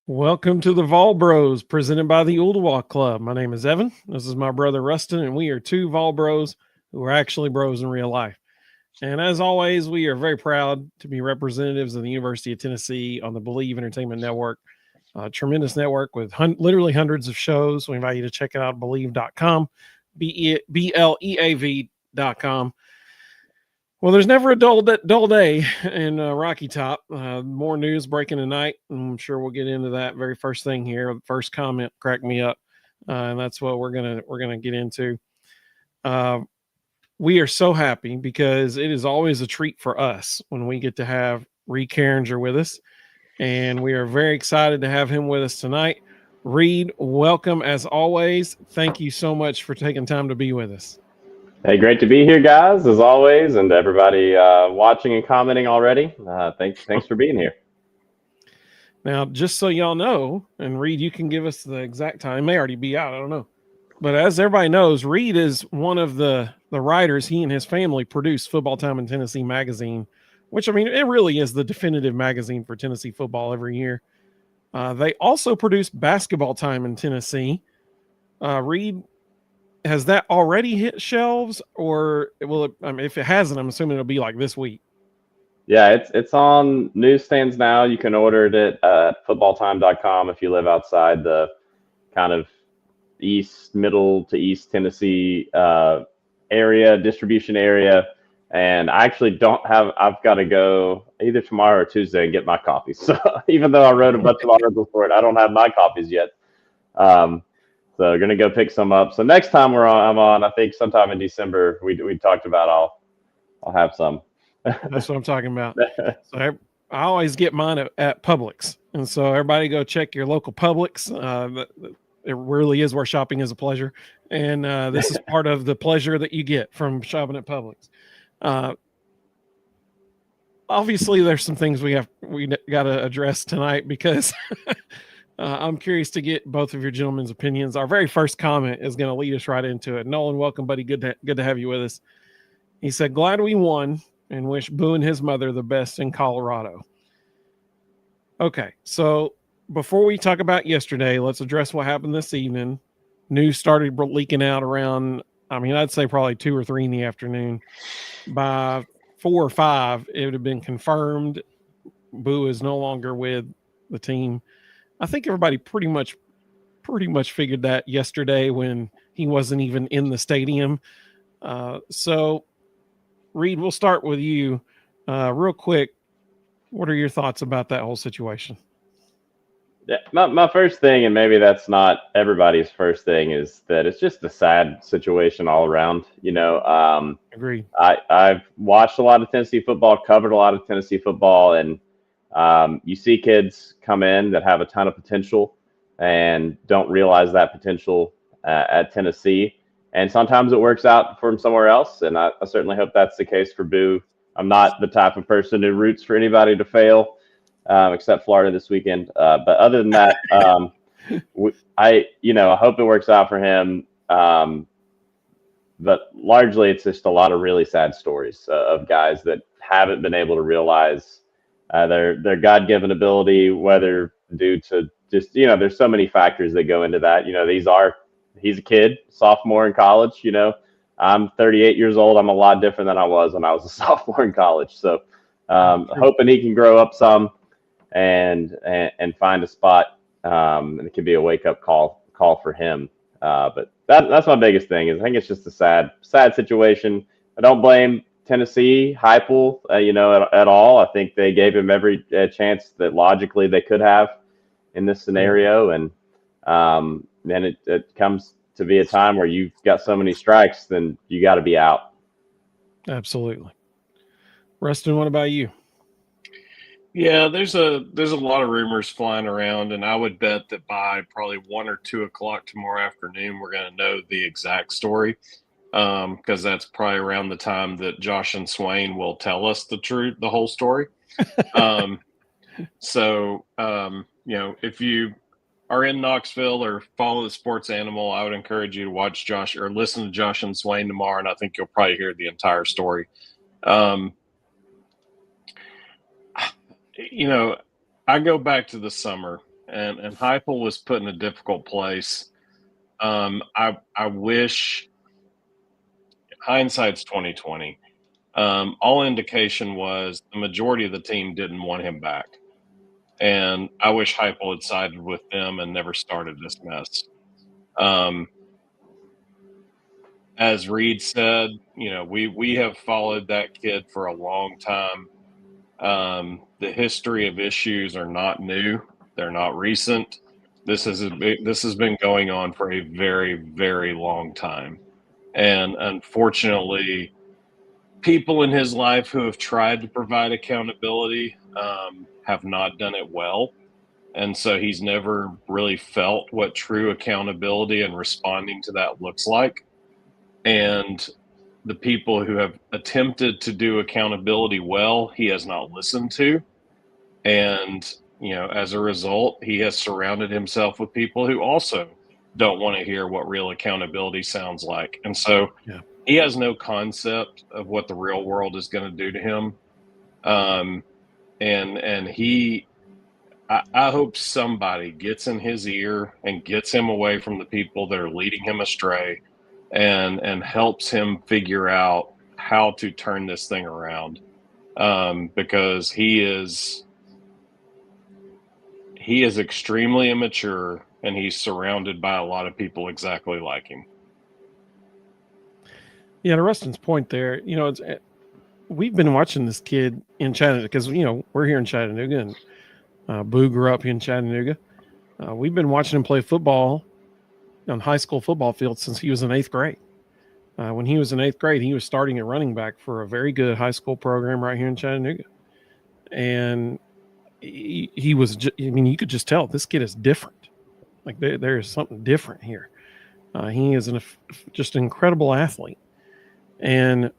Welcome to the Vol Bros, presented by the Ooltewah Club. My name is Evan. This is my brother Ruston, and we are two Vol Bros who are actually bros in real life. And as always, we are very proud to be representatives of the University of Tennessee on the Believe Entertainment Network, a tremendous network with literally hundreds of shows. We invite you to check it out at believe.com, BLEAV.com. Well, there's never a dull day in Rocky Top. More news breaking tonight. I'm sure we'll get into that very first thing here. The first comment cracked me up, and that's what we're gonna get into. We are so happy because it is always a treat for us when we get to have Reed Carringer with us, and we are very excited to have him with us tonight. Reed, welcome as always. Thank you so much for taking time to be with us. Hey, great to be here, guys, as always, and everybody watching and commenting already. Thanks for being here. Now, just so y'all know, and Reed, you can give us the exact time. It may already be out. I don't know. But as everybody knows, Reed is one of the writers. He and his family produce Football Time in Tennessee magazine, which, I mean, it really is the definitive magazine for Tennessee football every year. They also produce Basketball Time in Tennessee. Reed, has that already hit shelves, or will it? I mean, if it hasn't, I'm assuming it'll be like this week. Yeah, it's on newsstands now. You can order it at footballtime.com if you live outside the kind of middle to east Tennessee distribution area. And I actually I've got to go either tomorrow or Tuesday and get my copies. So even though I wrote a bunch of articles for it, I don't have my copies yet. So we're gonna go pick some up. So next time I'm on, I think sometime in December, we talked about I'll have some. That's what I'm talking about. So I always get mine at Publix, and so everybody go check your local Publix. It really is where shopping is a pleasure, and this is part of the pleasure that you get from shopping at Publix. Obviously, there's some things we got to address tonight because. I'm curious to get both of your gentlemen's opinions. Our very first comment is going to lead us right into it. Nolan, welcome, buddy. Good to have you with us. He said, glad we won and wish Boo and his mother the best in Colorado. Okay, so before we talk about yesterday, let's address what happened this evening. News started leaking out around, I'd say probably 2 or 3 in the afternoon. By 4 or 5, it would have been confirmed Boo is no longer with the team. I think everybody pretty much figured that yesterday when he wasn't even in the stadium. So, Reed, we'll start with you real quick. What are your thoughts about that whole situation? Yeah, my first thing, and maybe that's not everybody's first thing, is that it's just a sad situation all around. Agreed. I've watched a lot of Tennessee football, covered a lot of Tennessee football, and you see kids come in that have a ton of potential and don't realize that potential at Tennessee. And sometimes it works out for them somewhere else. And I certainly hope that's the case for Boo. I'm not the type of person who roots for anybody to fail, except Florida this weekend. But other than that, I hope it works out for him. But largely, it's just a lot of really sad stories of guys that haven't been able to realize their God-given ability, whether due to just, there's so many factors that go into that. He's a kid, sophomore in college, I'm 38 years old. I'm a lot different than I was when I was a sophomore in college. So hoping he can grow up some and find a spot. And it can be a wake-up call for him. But that's my biggest thing is I think it's just a sad situation. I don't blame Tennessee, Heupel, at all. I think they gave him every chance that logically they could have in this scenario. And then it comes to be a time where you've got so many strikes, then you got to be out. Absolutely. Ruston, what about you? Yeah, there's a lot of rumors flying around, and I would bet that by probably 1 or 2 o'clock tomorrow afternoon, we're going to know the exact story. Because that's probably around the time that Josh and Swain will tell us the whole story. If you are in Knoxville or follow the sports animal, I would encourage you to watch Josh or listen to Josh and Swain tomorrow, and I think you'll probably hear the entire story. I go back to the summer and Heupel was put in a difficult place. I wish, hindsight's 2020. All indication was the majority of the team didn't want him back, and I wish Heupel had sided with them and never started this mess. As Reed said, we have followed that kid for a long time. The history of issues are not new; they're not recent. This has been going on for a very, very long time, and unfortunately, people in his life who have tried to provide accountability have not done it well. And so he's never really felt what true accountability and responding to that looks like. And the people who have attempted to do accountability well, he has not listened to. And, as a result, he has surrounded himself with people who also don't want to hear what real accountability sounds like. And so he has no concept of what the real world is going to do to him. And I hope somebody gets in his ear and gets him away from the people that are leading him astray and helps him figure out how to turn this thing around. Because he is extremely immature, and he's surrounded by a lot of people exactly like him. Yeah, to Rustin's point there, we've been watching this kid in Chattanooga because, we're here in Chattanooga, and Boo grew up in Chattanooga. We've been watching him play football on high school football fields since he was in 8th grade. When he was in 8th grade, he was starting at running back for a very good high school program right here in Chattanooga. And he was, you could just tell this kid is different. Like there is something different here. He is just an incredible athlete. And,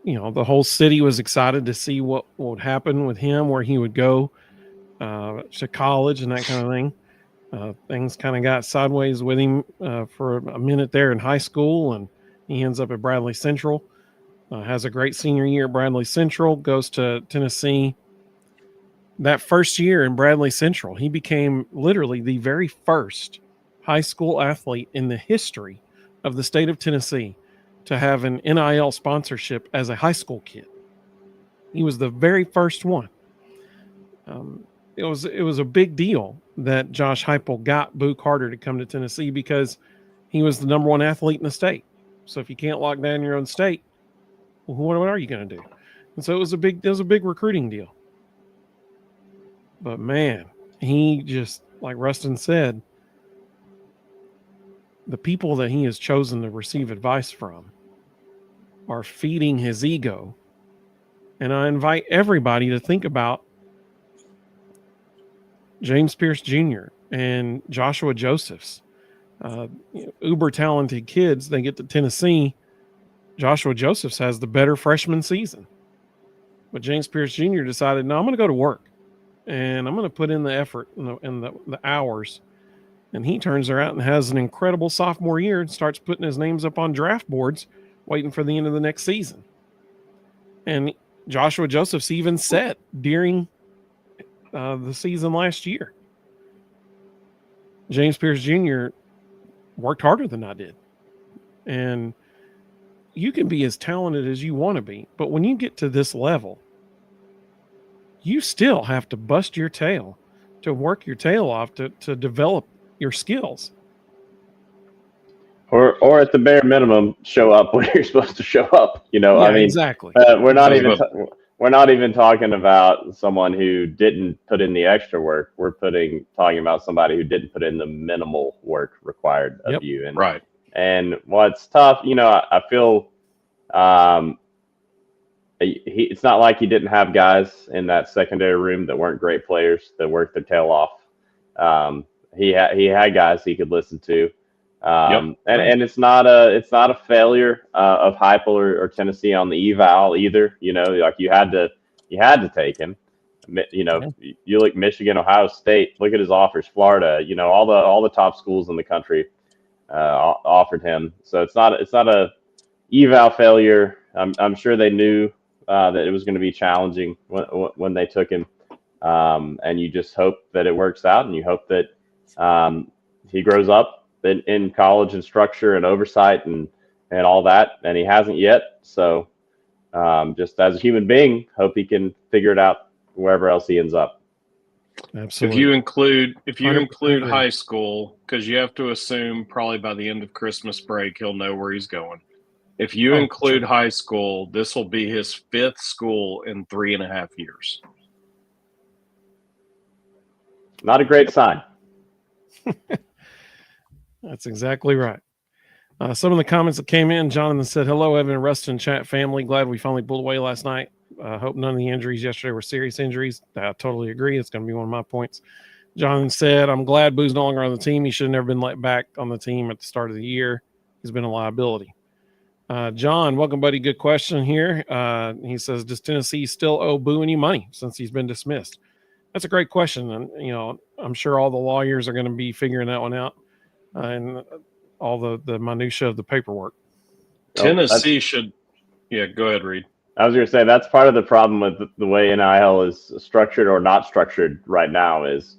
the whole city was excited to see what would happen with him, where he would go to college and that kind of thing. Things kind of got sideways with him for a minute there in high school, and he ends up at Bradley Central, has a great senior year at Bradley Central, goes to Tennessee. That first year in Bradley Central, he became literally the very first high school athlete in the history of the state of Tennessee to have an NIL sponsorship as a high school kid. He was the very first one. It was a big deal that Josh Heupel got Boo Carter to come to Tennessee because he was the number one athlete in the state. So if you can't lock down your own state, well, what are you going to do? And so it was a big recruiting deal. But man, he just, like Rustin said, the people that he has chosen to receive advice from are feeding his ego. And I invite everybody to think about James Pierce Jr. and Joshua Josephs, uber talented kids. They get to Tennessee. Joshua Josephs has the better freshman season, but James Pierce Jr. decided, no, I'm going to go to work and I'm going to put in the effort and the hours. And he turns around and has an incredible sophomore year and starts putting his names up on draft boards, waiting for the end of the next season. And Joshua Josephs even said during the season last year, James Pierce Jr. worked harder than I did. And you can be as talented as you want to be, but when you get to this level, you still have to bust your tail to work your tail off to develop your skills. Or at the bare minimum, show up when you're supposed to show up. Exactly. We're not even talking about someone who didn't put in the extra work. We're talking about somebody who didn't put in the minimal work required of you. And right. And what's tough, I feel it's not like he didn't have guys in that secondary room that weren't great players that worked their tail off. He had guys he could listen to. And it's not a failure of Heupel or Tennessee on the eval either. Like you had to take him. You look Michigan, Ohio State. Look at his offers. Florida. All the top schools in the country offered him. So it's not a eval failure. I'm sure they knew that it was going to be challenging when they took him. And you just hope that it works out, and you hope that he grows up in college and structure and oversight and all that, and he hasn't yet. So just as a human being, hope he can figure it out wherever else he ends up. Absolutely. If you include high school, because you have to assume probably by the end of Christmas break he'll know where he's going. If you include high school, this will be his fifth school in 3.5 years. Not a great sign. That's exactly right. Some of the comments that came in, Jonathan said, hello, Evan and Ruston chat family. Glad we finally pulled away last night. Hope none of the injuries yesterday were serious injuries. I totally agree. It's going to be one of my points. Jonathan said, I'm glad Boo's no longer on the team. He should have never been let back on the team at the start of the year. He's been a liability. John, welcome, buddy. Good question here. He says, does Tennessee still owe Boo any money since he's been dismissed? That's a great question. And, I'm sure all the lawyers are going to be figuring that one out and all the minutia of the paperwork. Tennessee should – yeah, go ahead, Reed. I was going to say that's part of the problem with the way NIL is structured or not structured right now is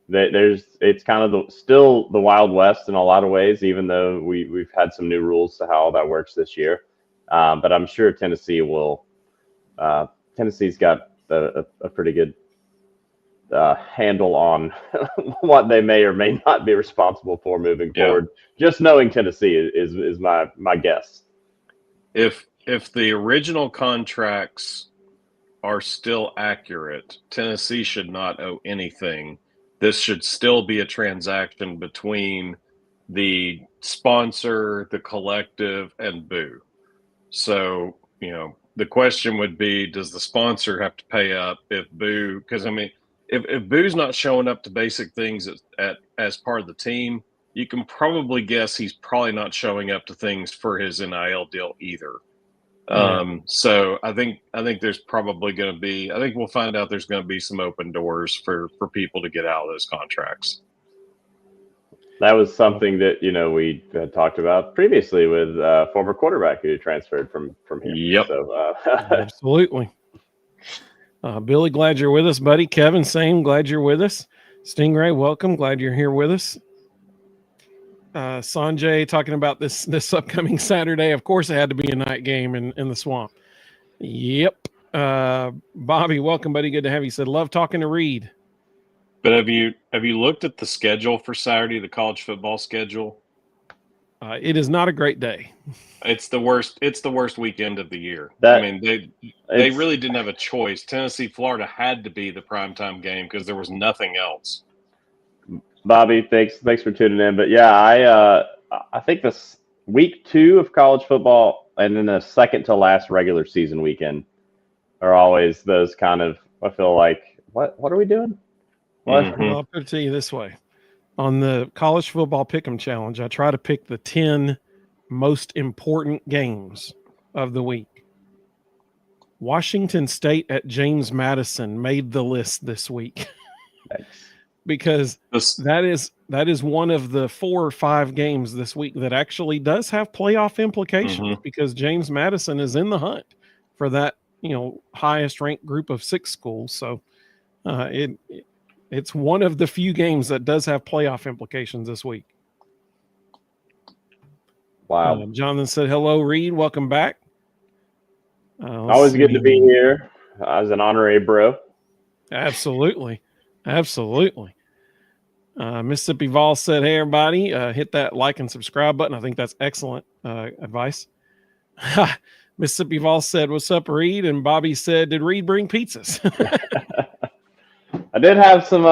it's kind of still the Wild West in a lot of ways, even though we've had some new rules to how all that works this year. But I'm sure Tennessee's got a pretty good handle on what they may or may not be responsible for moving forward. Just knowing Tennessee is my guess. If the original contracts are still accurate, Tennessee should not owe anything. This should still be a transaction between the sponsor, the collective, and Boo. So, the question would be, does the sponsor have to pay up if Boo, because if Boo's not showing up to basic things as part of the team, you can probably guess he's probably not showing up to things for his NIL deal either. So I think there's probably going to be, I think we'll find out there's going to be some open doors for people to get out of those contracts. That was something that, we had talked about previously with former quarterback who transferred from here. Yep. So, Absolutely. Billy, glad you're with us, buddy. Kevin, same. Glad you're with us. Stingray, welcome. Glad you're here with us. Sanjay talking about this upcoming Saturday. Of course, it had to be a night game in the swamp. Yep. Bobby, welcome, buddy. Good to have you. Said, love talking to Reed. But have you looked at the schedule for Saturday, the college football schedule? It is not a great day. It's the worst weekend of the year. They really didn't have a choice. Tennessee, Florida had to be the primetime game because there was nothing else. Bobby, thanks for tuning in. But yeah, I think this week 2 of college football and then the second to last regular season weekend are always those kind of, I feel like, what are we doing? Well, I'll put it to you this way. On the college football pick'em challenge, I try to pick the 10 most important games of the week. Washington State at James Madison made the list this week. Thanks. Because that is one of the 4 or 5 games this week that actually does have playoff implications because James Madison is in the hunt for that, highest ranked group of 6 schools. So it's one of the few games that does have playoff implications this week. Wow. Jonathan said, hello, Reed. Welcome back. Always good to be here as an honorary bro. Absolutely. Mississippi Vol said, hey, everybody, hit that like and subscribe button. I think that's excellent advice. Mississippi Vol said, what's up, Reed? And Bobby said, did Reed bring pizzas? I did have some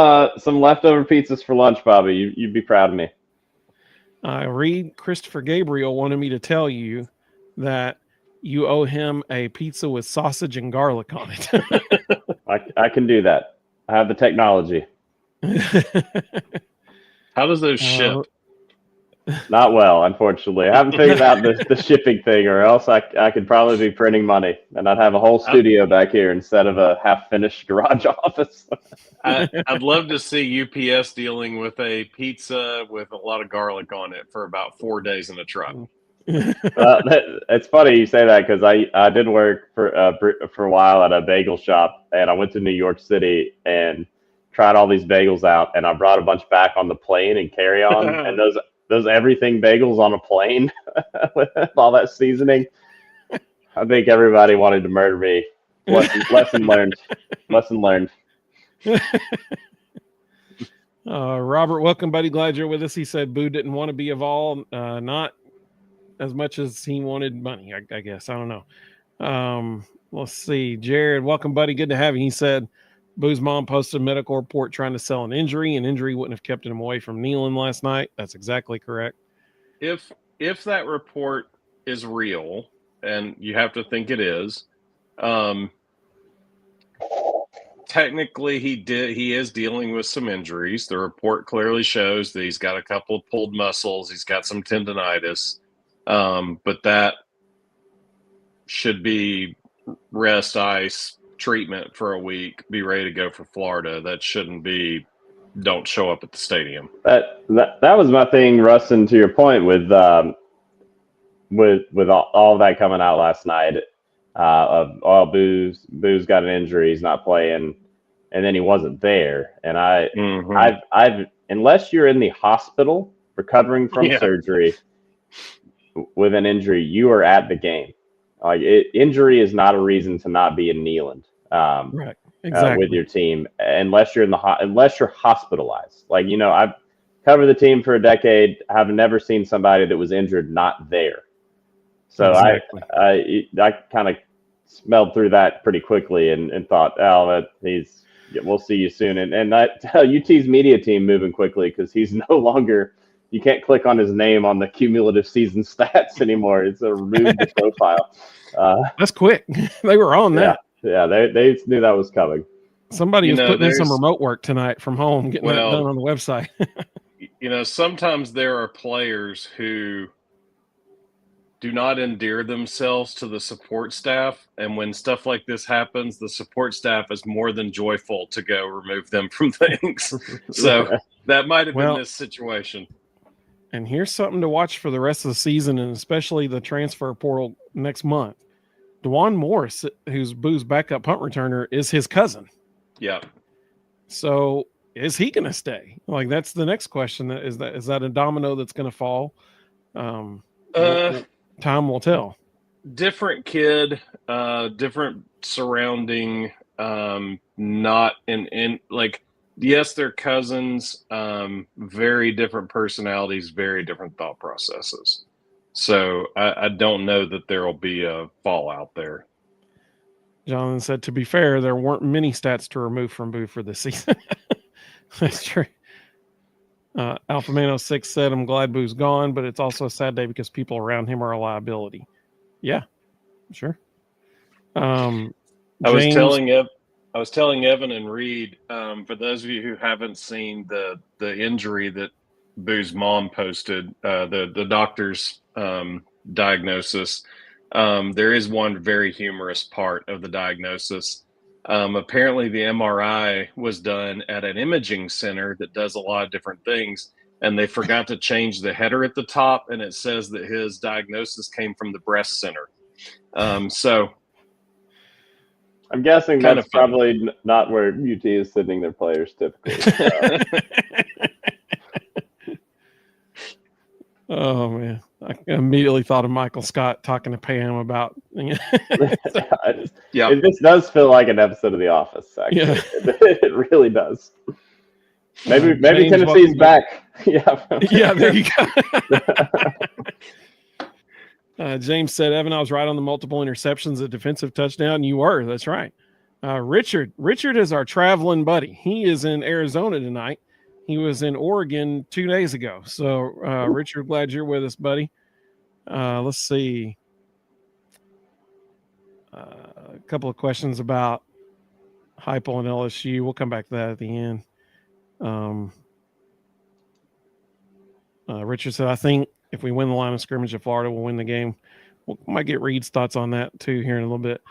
leftover pizzas for lunch, Bobby. You'd be proud of me. Reed, Christopher Gabriel wanted me to tell you that you owe him a pizza with sausage and garlic on it. I can do that. I have the technology. How does those ship? Not well, unfortunately. I haven't figured out the shipping thing, or else I could probably be printing money, and I'd have a whole studio back here instead of a half-finished garage office. I'd love to see UPS dealing with a pizza with a lot of garlic on it for about 4 days in a truck. It's funny you say that because I did work for a while at a bagel shop, and I went to New York City and tried all these bagels out, and I brought a bunch back on the plane and carry on, and those everything bagels on a plane with all that seasoning. I think everybody wanted to murder me. Lesson learned. Lesson learned. Robert, welcome, buddy. Glad you're with us. He said Boo didn't want to be involved, not as much as he wanted money, I guess. I don't know. Let's see. Jared, welcome, buddy. Good to have you. He said Boo's mom posted a medical report trying to sell an injury. An injury wouldn't have kept him away from kneeling last night. That's exactly correct. If that report is real, and you have to think it is, technically he is dealing with some injuries. The report clearly shows that he's got a couple of pulled muscles. He's got some tendonitis. But that should be rest, ice, treatment for a week, be ready to go for Florida. That shouldn't be don't show up at the stadium. That was my thing, Ruston, to your point with all that coming out last night. Boo's got an injury, he's not playing, and then he wasn't there. And I've unless you're in the hospital recovering from surgery with an injury, you are at the game. Like injury is not a reason to not be in Neyland, right? Exactly. With your team, unless you're unless you're hospitalized. Like I've covered the team for a decade. I've never seen somebody that was injured not there. So exactly. I kind of smelled through that pretty quickly and thought, we'll see you soon. And UT's media team moving quickly because he's no longer. You can't click on his name on the cumulative season stats anymore. It's a removed profile. That's quick. They were on that. Yeah, they knew that was coming. Somebody was putting in some remote work tonight from home, getting that done on the website. Sometimes there are players who do not endear themselves to the support staff. And when stuff like this happens, the support staff is more than joyful to go remove them from things. So that might have been this situation. And here's something to watch for the rest of the season, and especially the transfer portal next month. DeJuan Morris, who's Boo's backup punt returner, is his cousin. Yeah. So is he going to stay? Like, that's the next question. Is that a domino that's going to fall? Time will tell. Different kid, different surrounding, not in like, yes, they're cousins, very different personalities, very different thought processes. So I don't know that there will be a fallout there. Jonathan said, to be fair, there weren't many stats to remove from Boo for this season. That's true. Alphamano 6 said, I'm glad Boo's gone, but it's also a sad day because people around him are a liability. Yeah, sure. I was telling Evan and Reed, for those of you who haven't seen the injury that Boo's mom posted, the doctor's diagnosis, there is one very humorous part of the diagnosis. Apparently the MRI was done at an imaging center that does a lot of different things, and they forgot to change the header at the top, and it says that his diagnosis came from the breast center. So I'm guessing that's probably not where UT is sending their players typically. Oh, man. I immediately thought of Michael Scott talking to Pam about. It just does feel like an episode of The Office, actually. Yeah. It really does. Maybe Tennessee's back. Yeah, there you go. James said, Evan, I was right on the multiple interceptions, a defensive touchdown. You were. That's right. Richard is our traveling buddy. He is in Arizona tonight. He was in Oregon 2 days ago. So, Richard, glad you're with us, buddy. Let's see. A couple of questions about Heupel and LSU. We'll come back to that at the end. Richard said, I think if we win the line of scrimmage at Florida, we'll win the game. We might get Reed's thoughts on that, too, here in a little bit.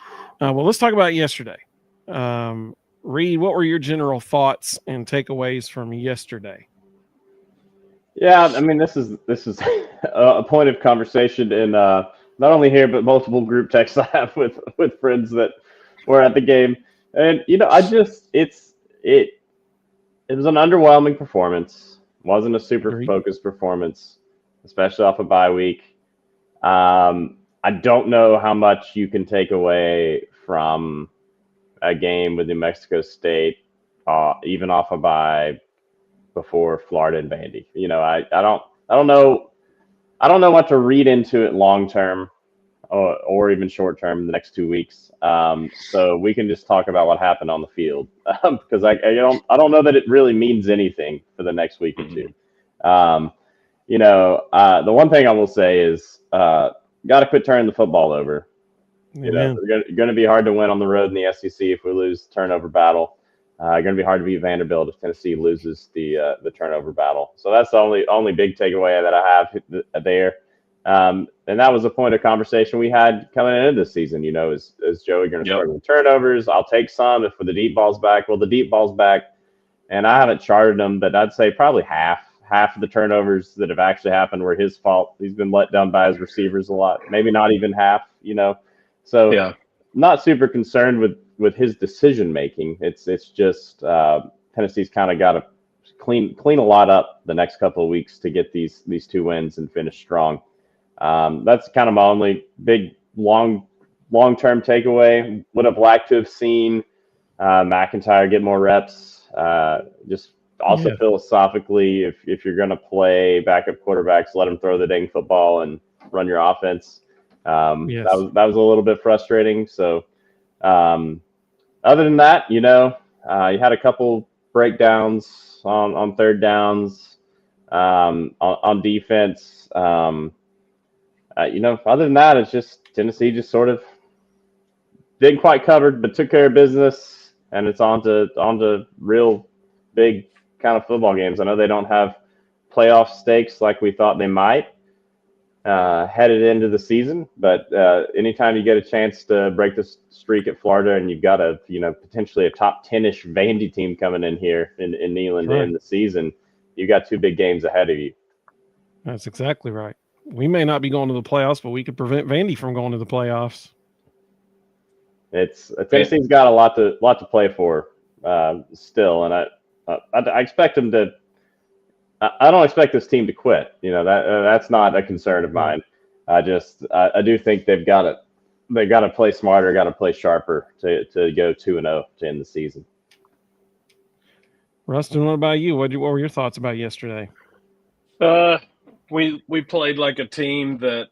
Well, let's talk about yesterday. Reed, what were your general thoughts and takeaways from yesterday? Yeah, I mean, this is a point of conversation in not only here but multiple group texts I have with friends that were at the game, and I just it was an underwhelming performance. Wasn't a super Agreed. focused performance, especially off a bye week. I don't know how much you can take away from a game with New Mexico State, even off a bye before Florida and Vandy. I don't know what to read into it long term or even short term in the next 2 weeks. So we can just talk about what happened on the field because I don't know that it really means anything for the next week or two. Um, the one thing I will say is got to quit turning the football over. Amen. It's going to be hard to win on the road in the SEC if we lose turnover battle. Going to be hard to beat Vanderbilt if Tennessee loses the turnover battle. So that's the only big takeaway that I have there. And that was a point of conversation we had coming into this season. Is Joey going to start with turnovers? I'll take some if the deep ball's back. Well, the deep ball's back, and I haven't charted them, but I'd say probably half of the turnovers that have actually happened were his fault. He's been let down by his receivers a lot. Maybe not even half. So Yeah. not super concerned with his decision making. It's just Tennessee's kind of got to clean a lot up the next couple of weeks to get these 2 wins and finish strong. That's kind of my only big long term takeaway. Would have liked to have seen McIntyre get more reps. Just also philosophically, if you're going to play backup quarterbacks, let them throw the dang football and run your offense. That was a little bit frustrating. So, other than that, you had a couple breakdowns on third downs, on defense. Other than that, it's just Tennessee just sort of didn't quite cover, but took care of business, and it's on to real big kind of football games. I know they don't have playoff stakes like we thought they might headed into the season, but anytime you get a chance to break the streak at Florida, and you've got potentially a top 10-ish Vandy team coming in here in Neyland to end the season, you got 2 big games ahead of you. That's exactly right. We may not be going to the playoffs, but we could prevent Vandy from going to the playoffs. It's Tennessee's got a lot to play for still, and I expect them to. I don't expect this team to quit. That's not a concern of mine. I do think they've got to play smarter, got to play sharper to go 2-0 to end the season. Rustin, what about you? What were your thoughts about yesterday? We played like a team that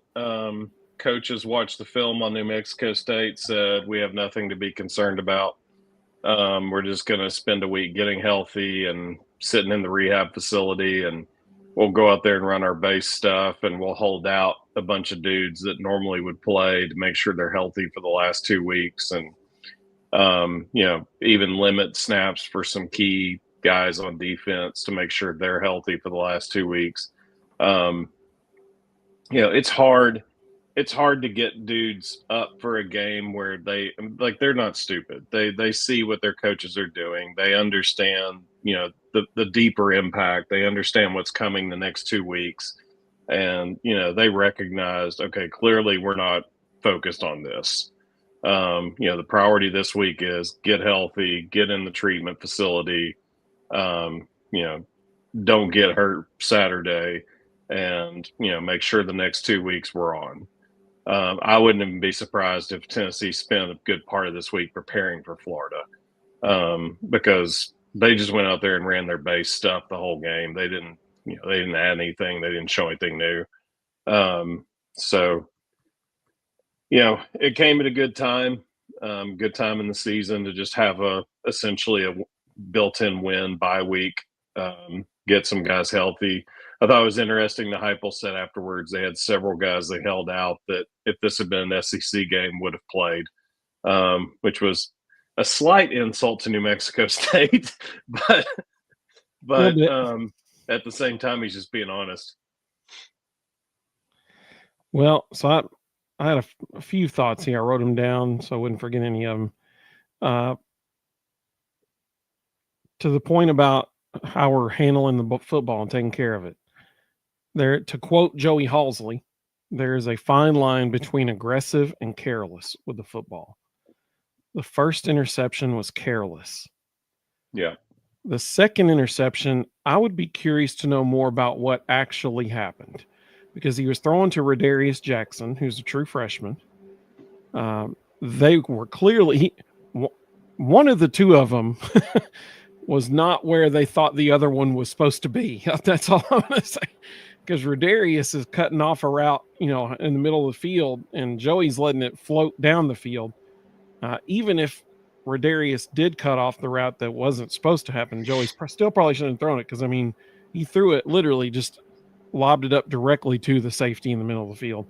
coaches watched the film on New Mexico State, said we have nothing to be concerned about. We're just going to spend a week getting healthy and sitting in the rehab facility, and we'll go out there and run our base stuff, and we'll hold out a bunch of dudes that normally would play to make sure they're healthy for the last 2 weeks, and even limit snaps for some key guys on defense to make sure they're healthy for the last 2 weeks. It's hard to get dudes up for a game where they're not stupid. They see what their coaches are doing. They understand, the deeper impact. They understand what's coming the next 2 weeks. And, they recognized, okay, clearly we're not focused on this. The priority this week is get healthy, get in the treatment facility, don't get hurt Saturday, and, make sure the next 2 weeks we're on. I wouldn't even be surprised if Tennessee spent a good part of this week preparing for Florida, because they just went out there and ran their base stuff the whole game. They didn't add anything. They didn't show anything new. So, it came at a good time in the season to just have essentially a built-in win bye week, get some guys healthy. I thought it was interesting. The Heupel said afterwards they had several guys they held out that if this had been an SEC game would have played, which was a slight insult to New Mexico State, but at the same time he's just being honest. Well, so I had a few thoughts here. I wrote them down so I wouldn't forget any of them. To the point about how we're handling the football and taking care of it. There, to quote Joey Halsley, there is a fine line between aggressive and careless with the football. The first interception was careless. Yeah. The second interception, I would be curious to know more about what actually happened, because he was throwing to Rodarius Jackson, who's a true freshman. They were clearly one of the two of them was not where they thought the other one was supposed to be. That's all I'm going to say. Because Rodarius is cutting off a route, in the middle of the field, and Joey's letting it float down the field. Even if Rodarius did cut off the route that wasn't supposed to happen, Joey still probably shouldn't have thrown it, because, he threw it literally, just lobbed it up directly to the safety in the middle of the field.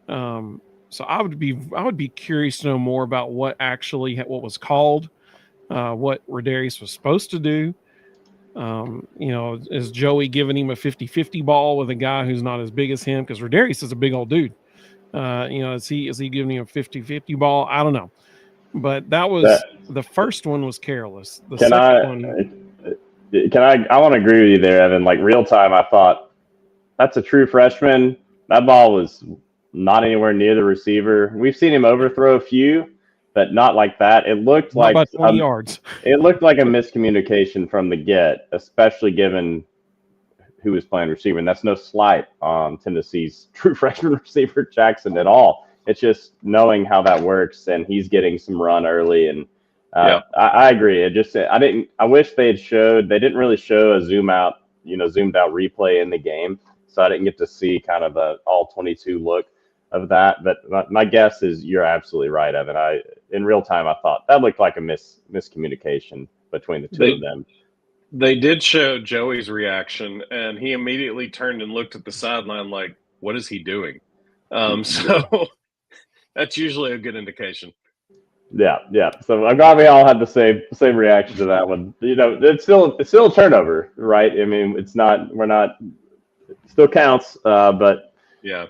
So I would be curious to know more about what was called, what Rodarius was supposed to do. Is Joey giving him a 50-50 ball with a guy who's not as big as him? Because Rodarius is a big old dude. Is he giving him a 50-50 ball? I don't know. But the first one was careless. The second one. I want to agree with you there, Evan. Like, real time, I thought that's a true freshman. That ball was not anywhere near the receiver. We've seen him overthrow a few, but not like that. It looked like about 20 yards. It looked like a miscommunication from the get, especially given who was playing receiver. And that's no slight on Tennessee's true freshman receiver Jackson at all. It's just knowing how that works, and he's getting some run early. And I agree. I wish they didn't really show a zoomed out replay in the game, so I didn't get to see kind of the all 22 look of that. But my guess is you're absolutely right, Evan. In real time, I thought that looked like a miscommunication between the two of them. They did show Joey's reaction, and he immediately turned and looked at the sideline like, what is he doing? So that's usually a good indication. Yeah. So I'm glad we all had the same reaction to that one. It's still a turnover, right? I mean, it still counts, but yeah,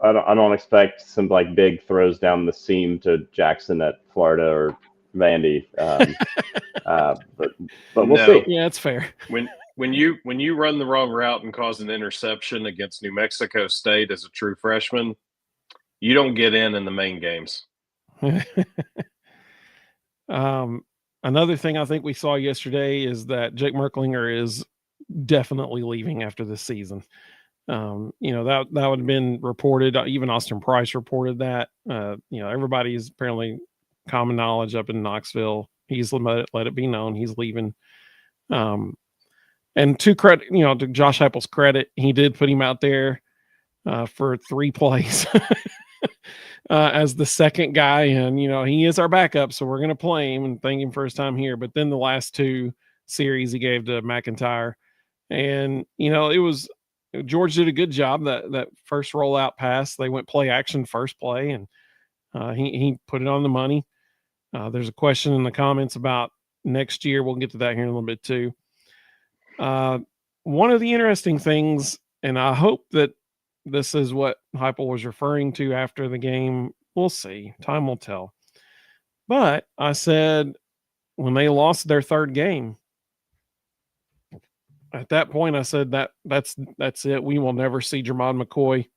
I don't expect some like big throws down the seam to Jackson at Florida or Vandy, but we'll see. Yeah, that's fair. When you run the wrong route and cause an interception against New Mexico State as a true freshman, you don't get in the main games. Another thing I think we saw yesterday is that Jake Merklinger is definitely leaving after this season. That would have been reported. Even Austin Price reported that. Everybody's apparently common knowledge up in Knoxville. He's let it be known he's leaving. And to Josh Heupel's credit, he did put him out there for 3 plays as the second guy, and he is our backup, so we're going to play him and thank him for his time here. But then the last 2 series he gave to McIntyre, and it was George did a good job. That first rollout pass, they went play action first play, and he put it on the money. There's a question in the comments about next year. We'll get to that here in a little bit too. One of the interesting things, and I hope that this is what Heupel was referring to after the game. We'll see. Time will tell. But I said when they lost their 3rd game, at that point I said that's it. We will never see Jermod McCoy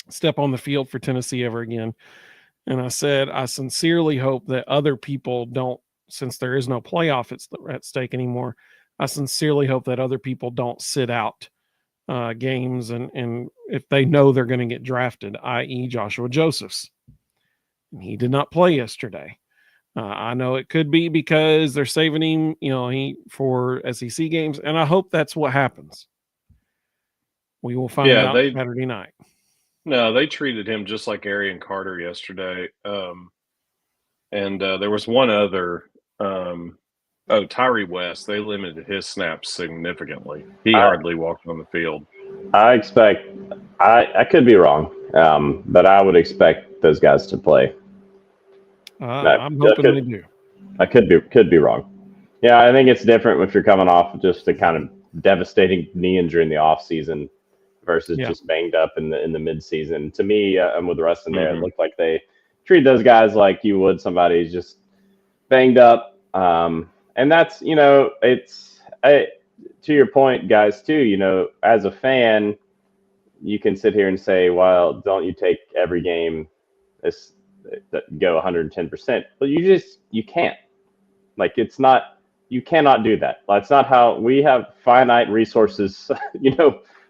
step on the field for Tennessee ever again. And I said I sincerely hope that other people don't, since there is no playoff at stake anymore, I sincerely hope that other people don't sit out games and if they know they're going to get drafted, i.e. Joshua Josephs. And he did not play yesterday. I know it could be because they're saving him, for SEC games, and I hope that's what happens. We will find out Saturday night. No, they treated him just like Arian Carter yesterday. And there was one other, Tyree West. They limited his snaps significantly. He hardly walked on the field. I could be wrong, but I would expect those guys to play. I'm hoping they do. I could be wrong. Yeah, I think it's different if you're coming off just a kind of devastating knee injury in the off season versus just banged up in the mid season. To me, I'm with Ruston there. It looked like they treat those guys like you would somebody who's just banged up. And that's, to your point, guys, too, as a fan, you can sit here and say, well, don't you take every game go 110%? But you can't. Like, you cannot do that. That's not how we have finite resources.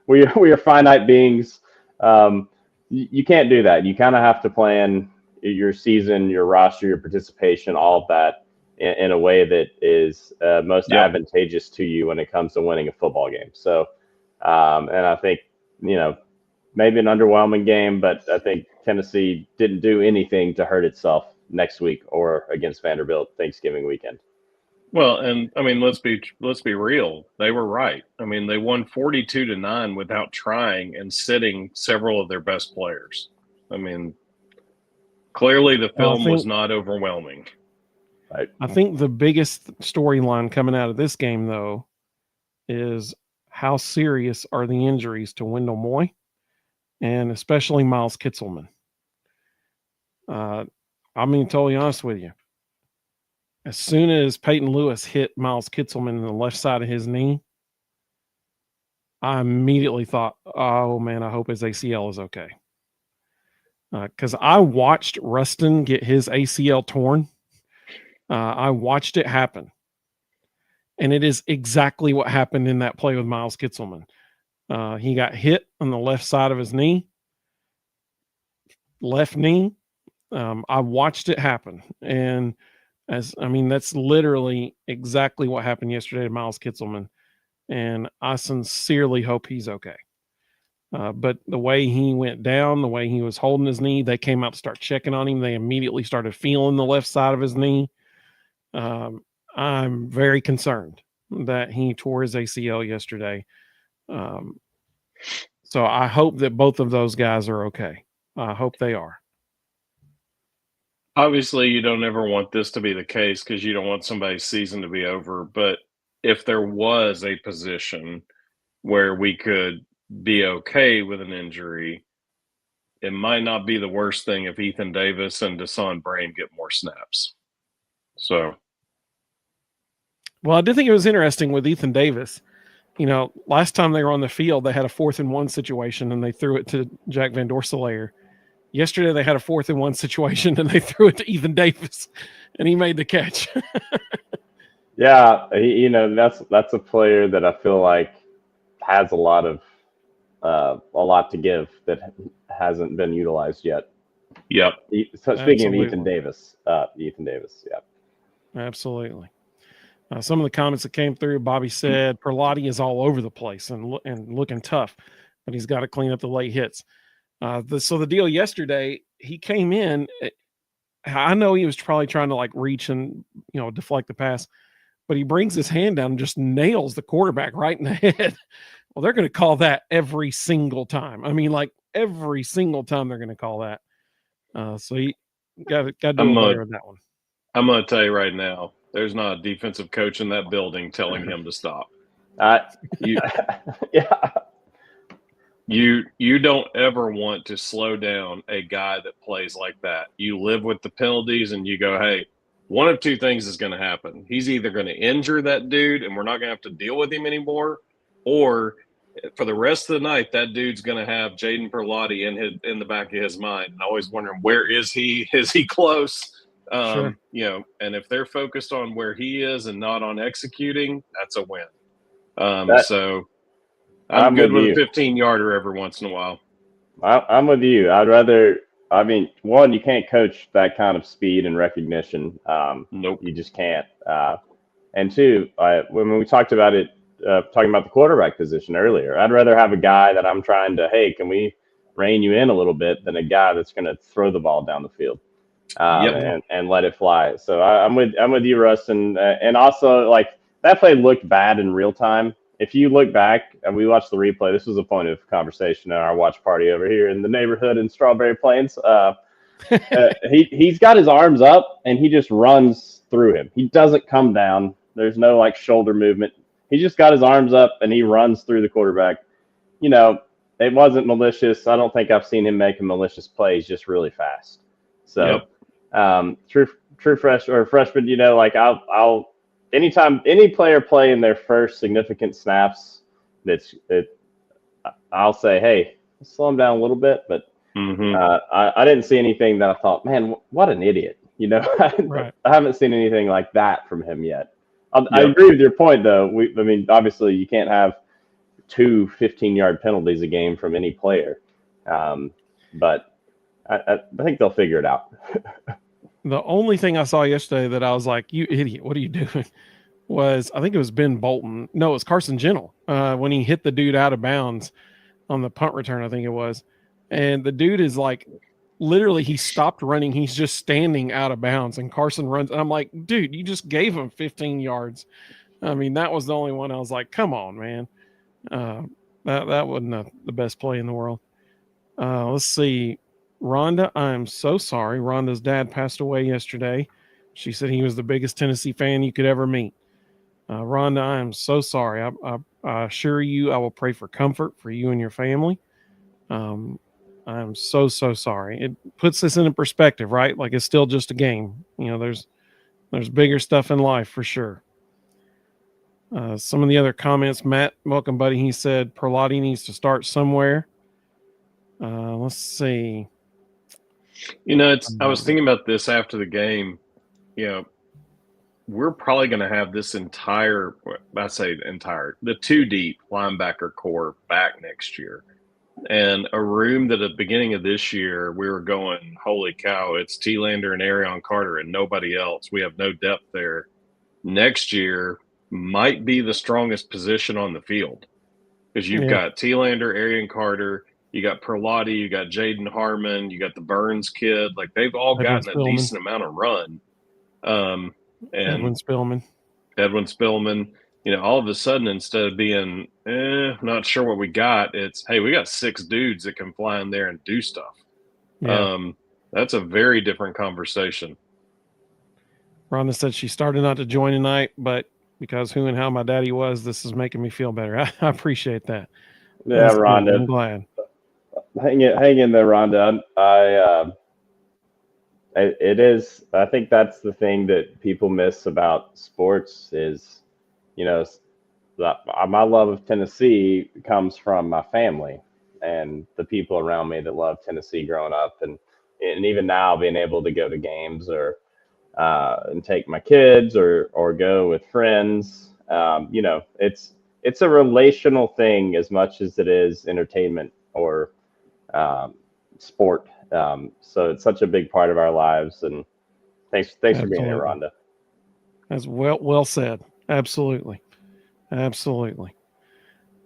We are finite beings. You can't do that. You kind of have to plan your season, your roster, your participation, all of that in a way that is most advantageous to you when it comes to winning a football game. So, and I think, maybe an underwhelming game, but I think Tennessee didn't do anything to hurt itself next week or against Vanderbilt Thanksgiving weekend. Well, and I mean, let's be real. They were right. I mean, they won 42-9 without trying and sitting several of their best players. I mean, clearly the film was not overwhelming. Right. I think the biggest storyline coming out of this game, though, is how serious are the injuries to Wendell Moy and especially Miles Kitselman. I'm being totally honest with you. As soon as Peyton Lewis hit Miles Kitselman in the left side of his knee, I immediately thought, oh, man, I hope his ACL is okay. Because I watched Ruston get his ACL torn. I watched it happen. And it is exactly what happened in that play with Miles Kitselman. He got hit on the left side of his left knee. I watched it happen. And that's literally exactly what happened yesterday to Miles Kitselman. And I sincerely hope he's okay. But the way he went down, the way he was holding his knee, they came out to start checking on him. They immediately started feeling the left side of his knee. I'm very concerned that he tore his ACL yesterday. So I hope that both of those guys are okay. I hope they are. Obviously, you don't ever want this to be the case because you don't want somebody's season to be over. But if there was a position where we could be okay with an injury, it might not be the worst thing if Ethan Davis and Deshaun Brain get more snaps. So, well, I did think it was interesting with Ethan Davis. Last time they were on the field, they had a 4th and 1 situation and they threw it to Jack Van Dorselaer. Yesterday, they had a 4th and 1 situation and they threw it to Ethan Davis and he made the catch. Yeah. That's a player that I feel like has a lot to give that hasn't been utilized yet. Yep. So speaking of Ethan Davis, yeah. Absolutely. Some of the comments that came through, Bobby said, Perlotti is all over the place and looking tough, but he's got to clean up the late hits. So the deal yesterday, he came in. I know he was probably trying to reach and, deflect the pass, but he brings his hand down and just nails the quarterback right in the head. Well, they're going to call that every single time. Every single time they're going to call that. So he got to do better with that one. I'm going to tell you right now, there's not a defensive coach in that building telling him to stop. You don't ever want to slow down a guy that plays like that. You live with the penalties and you go, hey, one of two things is going to happen. He's either going to injure that dude and we're not going to have to deal with him anymore, or for the rest of the night, that dude's going to have Jaden Perlotti in the back of his mind and always wondering, where is he? Is he close? Sure. And if they're focused on where he is and not on executing, that's a win. So I'm good with a 15-yarder every once in a while. I'm with you. One, you can't coach that kind of speed and recognition. Nope. You just can't. And two, when we talked about it, talking about the quarterback position earlier, I'd rather have a guy that I'm trying to, hey, can we rein you in a little bit, than a guy that's going to throw the ball down the field and let it fly. So I'm with you, Ruston. And also, that play looked bad in real time. If you look back and we watched the replay, this was a point of conversation in our watch party over here in the neighborhood in Strawberry Plains. He's got his arms up and he just runs through him. He doesn't come down. There's no shoulder movement. He just got his arms up and he runs through the quarterback. It wasn't malicious. I don't think I've seen him make a malicious play. He's just really fast. So, true freshman, I'll anytime any player playing their first significant snaps, I'll say, hey, slow him down a little bit. But I didn't see anything that I thought, man, what an idiot. Right. I haven't seen anything like that from him yet. I agree with your point, though. I mean, obviously, you can't have 2 15-yard penalties a game from any player. But I think they'll figure it out. The only thing I saw yesterday that I was like, you idiot, what are you doing? Was I think it was Ben Bolton. No, it was Carson Gentle when he hit the dude out of bounds on the punt return, I think it was. And the dude is like, literally, he stopped running. He's just standing out of bounds. And Carson runs. And I'm like, dude, you just gave him 15 yards. I mean, that was the only one I was like, come on, man. That wasn't the best play in the world. Let's see. Rhonda, I'm so sorry. Rhonda's dad passed away yesterday. She said he was the biggest Tennessee fan you could ever meet. Rhonda, I am so sorry. I assure you I will pray for comfort for you and your family. I'm so sorry. It puts this into perspective, right? Like it's still just a game. There's bigger stuff in life for sure. Some of the other comments, Matt, welcome, buddy. He said Perlotti needs to start somewhere. Let's see. I was thinking about this after the game. We're probably going to have this the 2 deep linebacker core back next year. And a room that at the beginning of this year, we were going, holy cow, it's T-Lander and Arion Carter and nobody else. We have no depth there. Next year might be the strongest position on the field because you've got T-Lander, Arion Carter, you got Perlotti, you got Jaden Harmon, you got the Burns kid. Like they've all gotten a decent amount of run. And Edwin Spillman. All of a sudden, instead of being not sure what we got, it's, hey, we got 6 dudes that can fly in there and do stuff. Yeah. That's a very different conversation. Rhonda said she started not to join tonight, but because who and how my daddy was, this is making me feel better. I appreciate that. Yeah, That's Rhonda. good. I'm glad. Hang in there, Rhonda. It is. I think that's the thing that people miss about sports is, my love of Tennessee comes from my family and the people around me that love Tennessee growing up, and even now being able to go to games or and take my kids or go with friends. It's a relational thing as much as it is entertainment or sport. So it's such a big part of our lives. And thanks for being here, Rhonda. That's well said. Absolutely.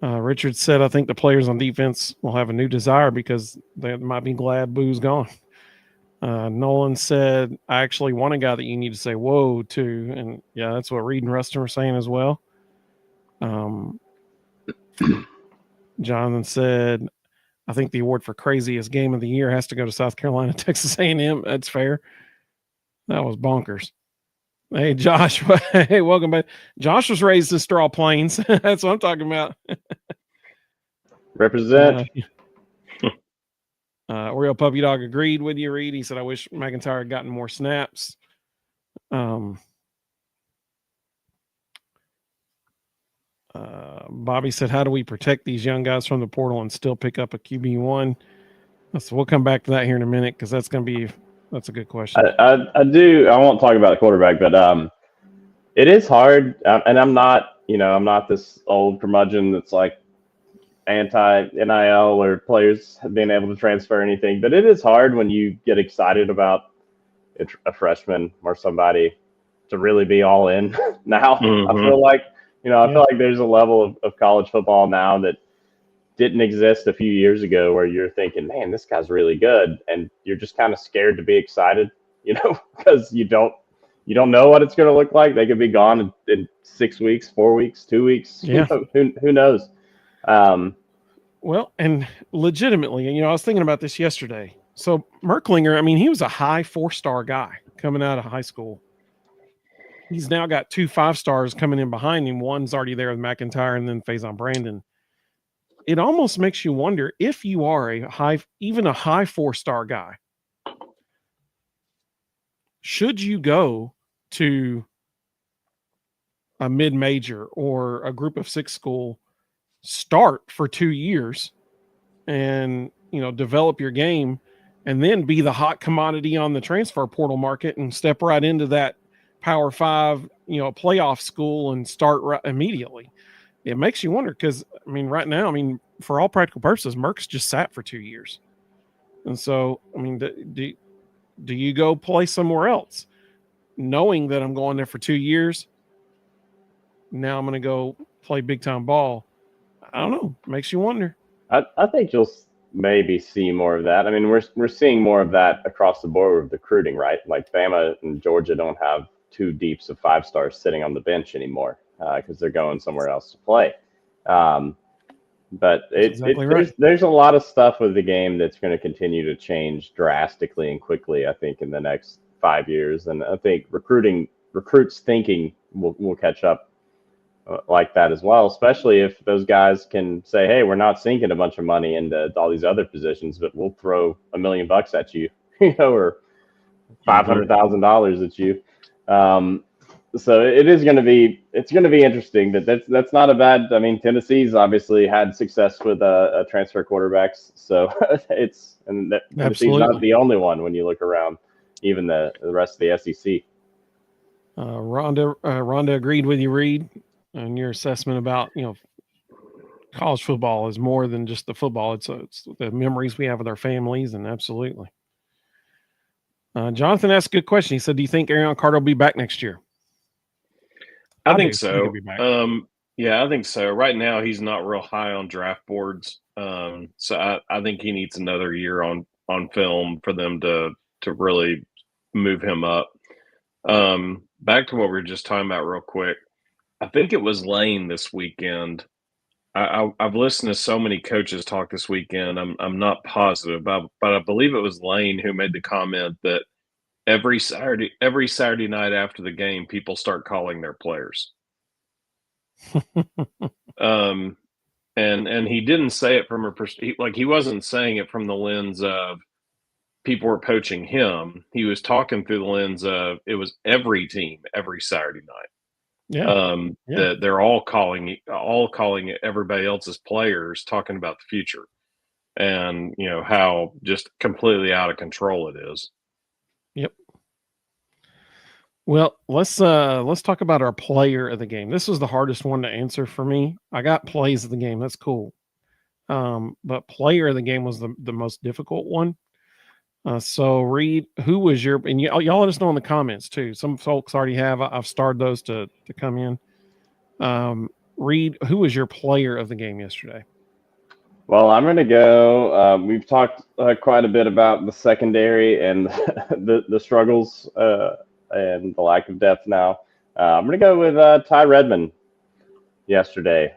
Richard said, I think the players on defense will have a new desire because they might be glad Boo's gone. Nolan said, I actually want a guy that you need to say whoa to. And yeah, that's what Reed and Ruston were saying as well. Jonathan said, I think the award for craziest game of the year has to go to South Carolina, Texas A&M. That's fair. That was bonkers. Hey, Josh. Hey, welcome back. Josh was raised in Straw Plains. That's what I'm talking about. Represent. Oreo Puppy Dog agreed with you, Reed. He said, I wish McIntyre had gotten more snaps. Bobby said, how do we protect these young guys from the portal and still pick up a QB1? So we'll come back to that here in a minute because that's a good question. I won't talk about the quarterback, but it is hard. And I'm not this old curmudgeon that's like anti-NIL or players being able to transfer anything. But it is hard when you get excited about a freshman or somebody to really be all in now. Mm-hmm. I feel like there's a level of college football now that didn't exist a few years ago where you're thinking, man, this guy's really good. And you're just kind of scared to be excited, because you don't know what it's going to look like. They could be gone in 6 weeks, 4 weeks, 2 weeks. Yeah. Who knows? Well, and legitimately, I was thinking about this yesterday. So Merklinger, he was a high 4-star guy coming out of high school. He's now got 2 5-stars coming in behind him. One's already there with McIntyre and then Faison Brandon. It almost makes you wonder if you are even a high 4-star guy, should you go to a mid-major or a group of 6 school start for 2 years and, develop your game and then be the hot commodity on the transfer portal market and step right into that Power 5, playoff school and start immediately. It makes you wonder because, right now, for all practical purposes, Merck's just sat for 2 years. And so, do you go play somewhere else knowing that I'm going there for 2 years? Now I'm going to go play big time ball. I don't know. It makes you wonder. I think you'll maybe see more of that. We're seeing more of that across the board with recruiting, right? Like Bama and Georgia don't have 2 deeps of 5-stars sitting on the bench anymore because they're going somewhere else to play. But right. there's a lot of stuff with the game that's going to continue to change drastically and quickly, I think, in the next 5 years. And I think recruits thinking will catch up like that as well, especially if those guys can say, hey, we're not sinking a bunch of money into all these other positions, but we'll throw $1 million at you, or $500,000 at you. So it's going to be interesting. That's not a bad. Tennessee's obviously had success with transfer quarterbacks, so Tennessee's not the only one when you look around, even the rest of the SEC. Rhonda agreed with you, Reed, on your assessment about college football is more than just the football. It's the memories we have with our families, and absolutely. Jonathan asked a good question. He said, "Do you think Arion Carter will be back next year?" I think so. Yeah, I think so. Right now, he's not real high on draft boards, so I think he needs another year on film for them to really move him up. Back to what we were just talking about real quick. I think it was Lane this weekend. I've listened to so many coaches talk this weekend. I'm not positive, but I believe it was Lane who made the comment that every Saturday night after the game, people start calling their players. And he didn't say it from a like he wasn't saying it from the lens of people were poaching him. He was talking through the lens of it was every team every Saturday night. That they're all calling everybody else's players, talking about the future, and how just completely out of control it is. Yep. Well, let's talk about our player of the game. This was the hardest one to answer for me. I got plays of the game. That's cool. But player of the game was the most difficult one. So Reed, who was your, and y'all let us know in the comments too. Some folks already have. I've starred those to come in. Reed, who was your player of the game yesterday? Well, I'm going to go. We've talked quite a bit about the secondary and the struggles and the lack of depth now. I'm going to go with Ty Redmond yesterday.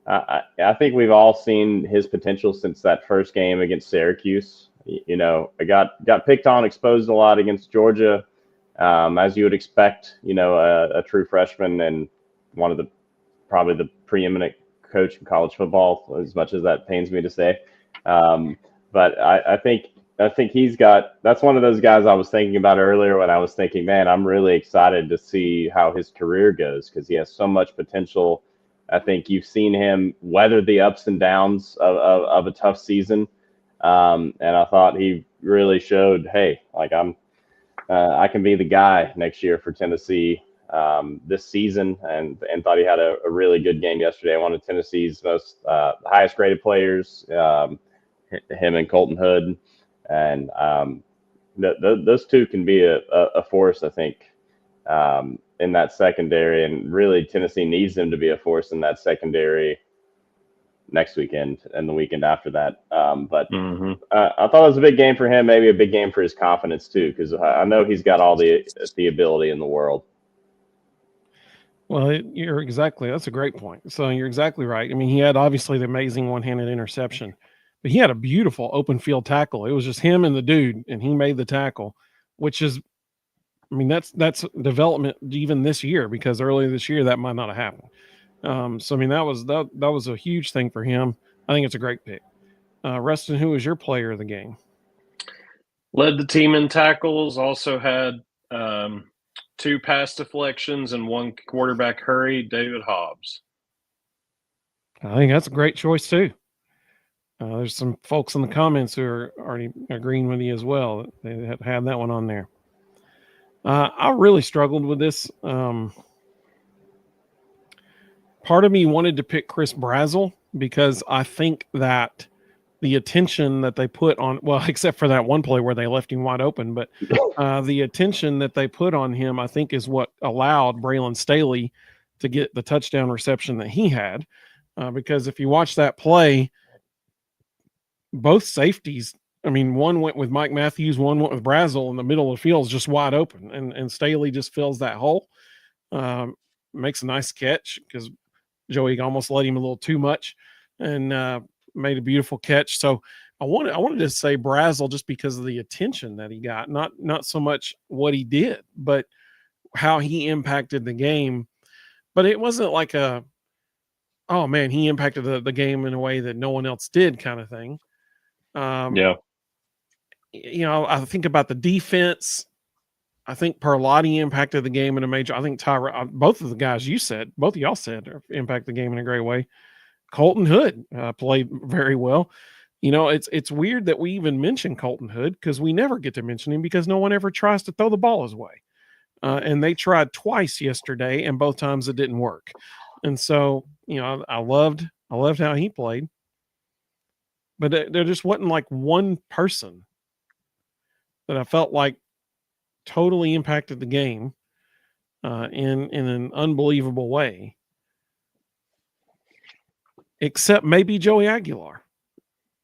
I think we've all seen his potential since that first game against Syracuse. I got picked on, exposed a lot against Georgia, as you would expect. A true freshman and one of probably the preeminent coach in college football, as much as that pains me to say. But I think that's one of those guys I was thinking about earlier when I was thinking, man, I'm really excited to see how his career goes because he has so much potential. I think you've seen him weather the ups and downs of a tough season. And I thought he really showed, hey, like I can be the guy next year for Tennessee this season, and thought he had a really good game yesterday. One of Tennessee's most highest graded players, him and Colton Hood. And those two can be a force, I think, in that secondary. And really, Tennessee needs them to be a force in that secondary next weekend and the weekend after that. But I thought it was a big game for him, maybe a big game for his confidence too, because I know he's got all the ability in the world. Well, that's a great point. So you're exactly right. He had obviously the amazing one-handed interception, but he had a beautiful open field tackle. It was just him and the dude, and he made the tackle, which is, that's development even this year, because earlier this year that might not have happened. That was a huge thing for him. I think it's a great pick. Ruston, who was your player of the game? Led the team in tackles. Also had 2 pass deflections and 1 quarterback hurry, David Hobbs. I think that's a great choice too. There's some folks in the comments who are already agreeing with you as well. They had that one on there. I really struggled with this. Part of me wanted to pick Chris Brazzell because I think that the attention that they put on, well, except for that one play where they left him wide open, but the attention that they put on him, I think, is what allowed Braylon Staley to get the touchdown reception that he had. Because if you watch that play, both safeties, I mean, one went with Mike Matthews, one went with Brazzell, in the middle of the field is just wide open, and Staley just fills that hole. Makes a nice catch because Joey almost let him a little too much, and made a beautiful catch. So I wanted to say Brazzell just because of the attention that he got, not so much what he did, but how he impacted the game. But it wasn't like oh man, he impacted the game in a way that no one else did kind of thing. Yeah. I think about the defense. I think Perlotti impacted the game in a major. I think both of the guys both of y'all said, impact the game in a great way. Colton Hood played very well. It's weird that we even mention Colton Hood because we never get to mention him because no one ever tries to throw the ball his way. And they tried twice yesterday, and both times it didn't work. And so, I loved how he played. But there just wasn't like one person that I felt like totally impacted the game in an unbelievable way, except maybe Joey Aguilar,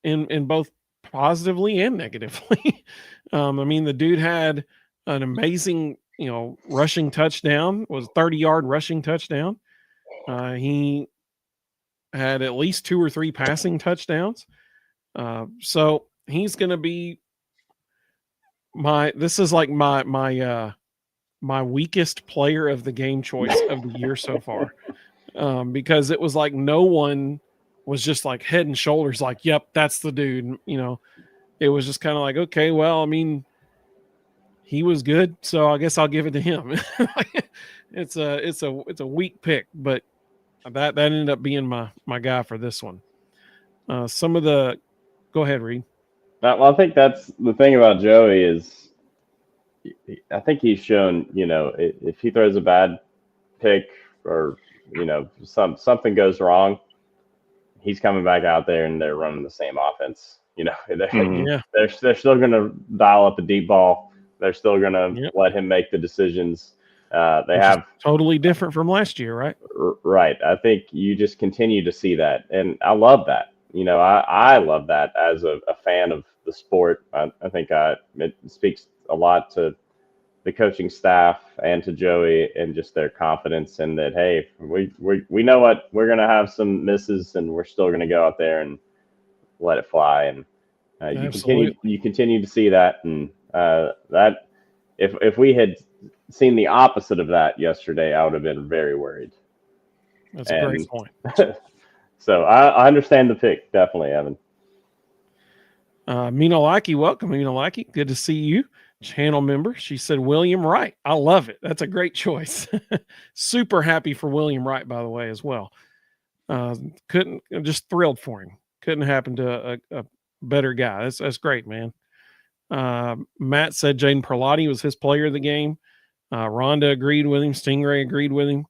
in both positively and negatively. The dude had an amazing, rushing touchdown, was 30-yard rushing touchdown. He had at least 2 or 3 passing touchdowns. So he's going to be my weakest player of the game choice of the year so far. Because it was like no one was just like head and shoulders like, yep, that's the dude. It was just kind of like, okay, well, he was good, so I guess I'll give it to him. It's a weak pick, but that ended up being my guy for this one. Go ahead, Reed. Well, I think that's the thing about Joey is I think he's shown, if he throws a bad pick or, something goes wrong, he's coming back out there and they're running the same offense. They're still going to dial up the deep ball. They're still going to let him make the decisions. They have totally different from last year, right? Right. I think you just continue to see that. And I love that. I love that as a fan of the sport. I think it speaks a lot to the coaching staff and to Joey and just their confidence in that, hey, we know what we're going to have some misses and we're still going to go out there and let it fly. And you continue to see that. And that if we had seen the opposite of that yesterday, I would have been very worried. That's a great point. So I understand the pick, definitely, Evan. Mina Lackey, welcome, Mina Lackey. Good to see you. Channel member. She said William Wright. I love it. That's a great choice. Super happy for William Wright, by the way, as well. Just thrilled for him. Couldn't happen to a better guy. That's great, man. Matt said Jaden Perlotti was his player of the game. Rhonda agreed with him. Stingray agreed with him.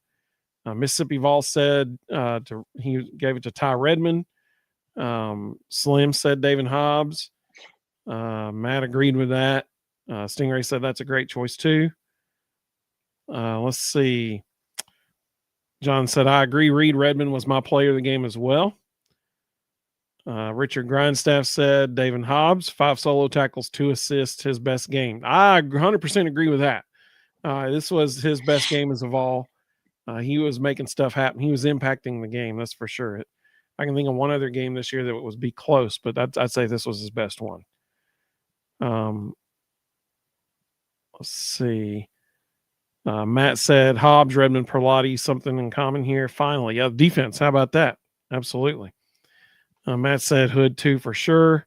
Mississippi Vol said he gave it to Ty Redmond. Slim said David Hobbs. Matt agreed with that. Stingray said that's a great choice too. Let's see. John said, I agree. Reed Redmond was my player of the game as well. Richard Grindstaff said David Hobbs, 5 solo tackles, 2 assists, his best game. I 100% agree with that. This was his best game as of all. He was making stuff happen. He was impacting the game, that's for sure. I can think of one other game this year that was be close, but I'd say this was his best one. Let's see. Matt said Hobbs, Redmond, Perlotti, something in common here. Finally, defense. How about that? Absolutely. Matt said Hood too for sure.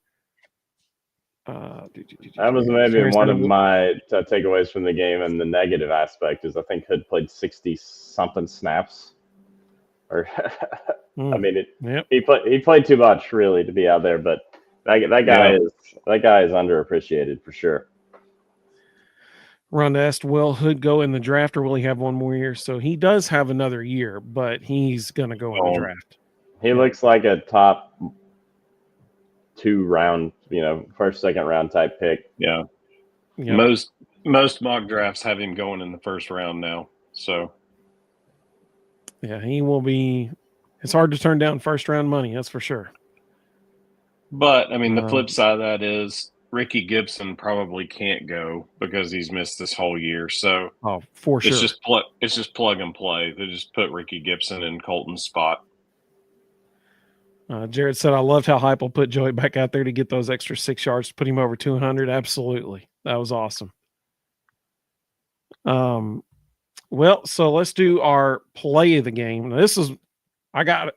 That was maybe one of my takeaways from the game, and the negative aspect is I think Hood played 60-something snaps. Or, I mean, he played too much really to be out there, but that guy is underappreciated for sure. Rhonda asked, will Hood go in the draft or will he have one more year? So he does have another year, but he's going to go in the draft. He looks like a top 2 round, first, second round type pick. Yeah. Yep. Most mock drafts have him going in the first round now. So yeah, he will be. It's hard to turn down first round money, that's for sure. But I mean, the flip side of that is Ricky Gibson probably can't go because he's missed this whole year. So for sure, it's just plug and play. They just put Ricky Gibson in Colton's spot. Jared said, I loved how Heupel put Joey back out there to get those extra 6 yards to put him over 200. Absolutely. That was awesome. Well, so let's do our play of the game. Now,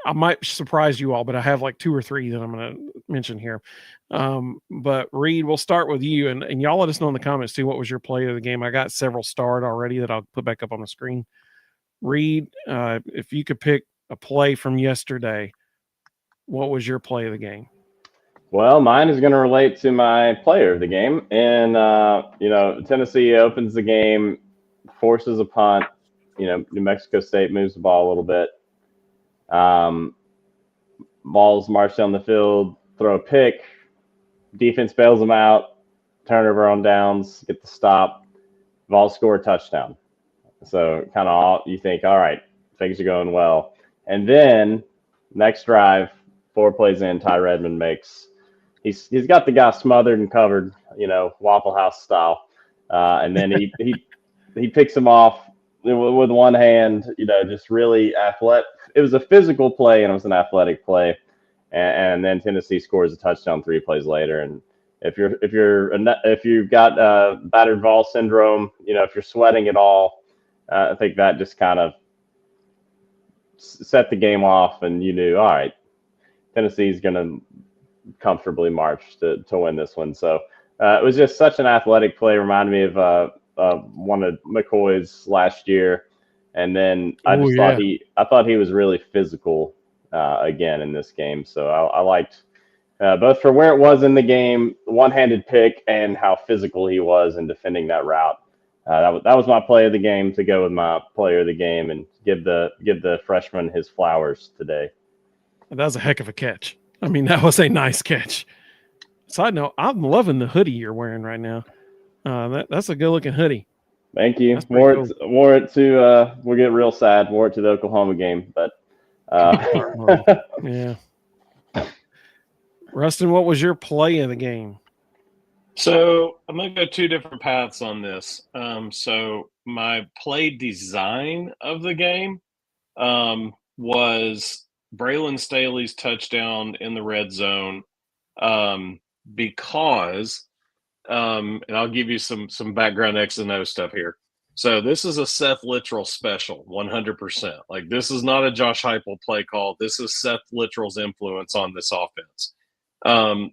I might surprise you all, but I have like 2 or 3 that I'm going to mention here. But Reed, we'll start with you, and y'all let us know in the comments too, what was your play of the game? I got several starred already that I'll put back up on the screen. Reed, if you could pick a play from yesterday, what was your play of the game? Well, mine is going to relate to my player of the game. And, Tennessee opens the game, forces a punt. New Mexico State moves the ball a little bit. Balls march down the field, throw a pick. Defense bails them out. Turnover on downs, get the stop. Vols score a touchdown. So kind of you think, all right, things are going well. And then next drive, 4 plays in, Ty Redmond makes – he's got the guy smothered and covered, Waffle House style. And then he picks him off with one hand, just really athletic. It was a physical play and it was an athletic play. And then Tennessee scores a touchdown 3 plays later. And if you've got battered Vol syndrome, if you're sweating at all, I think that just kind of set the game off, and you knew, all right, Tennessee's going to comfortably march to win this one. So it was just such an athletic play. Reminded me of one of McCoy's last year. And then I thought he was really physical again in this game. So I liked both for where it was in the game, one-handed pick, and how physical he was in defending that route. That was my play of the game, to go with my player of the game and give the freshman his flowers today. That was a heck of a catch. I mean, that was a nice catch. Side note, I'm loving the hoodie you're wearing right now. That's a good-looking hoodie. Thank you. Wore it to we'll get real sad. Wore it to the Oklahoma game, but yeah. Rustin, what was your play of the game? So I'm going to go 2 different paths on this. So my play design of the game was Braylon Staley's touchdown in the red zone, because and I'll give you some background X and O stuff here. So this is a Seth Littrell special, 100%. Like, this is not a Josh Heupel play call. This is Seth Littrell's influence on this offense.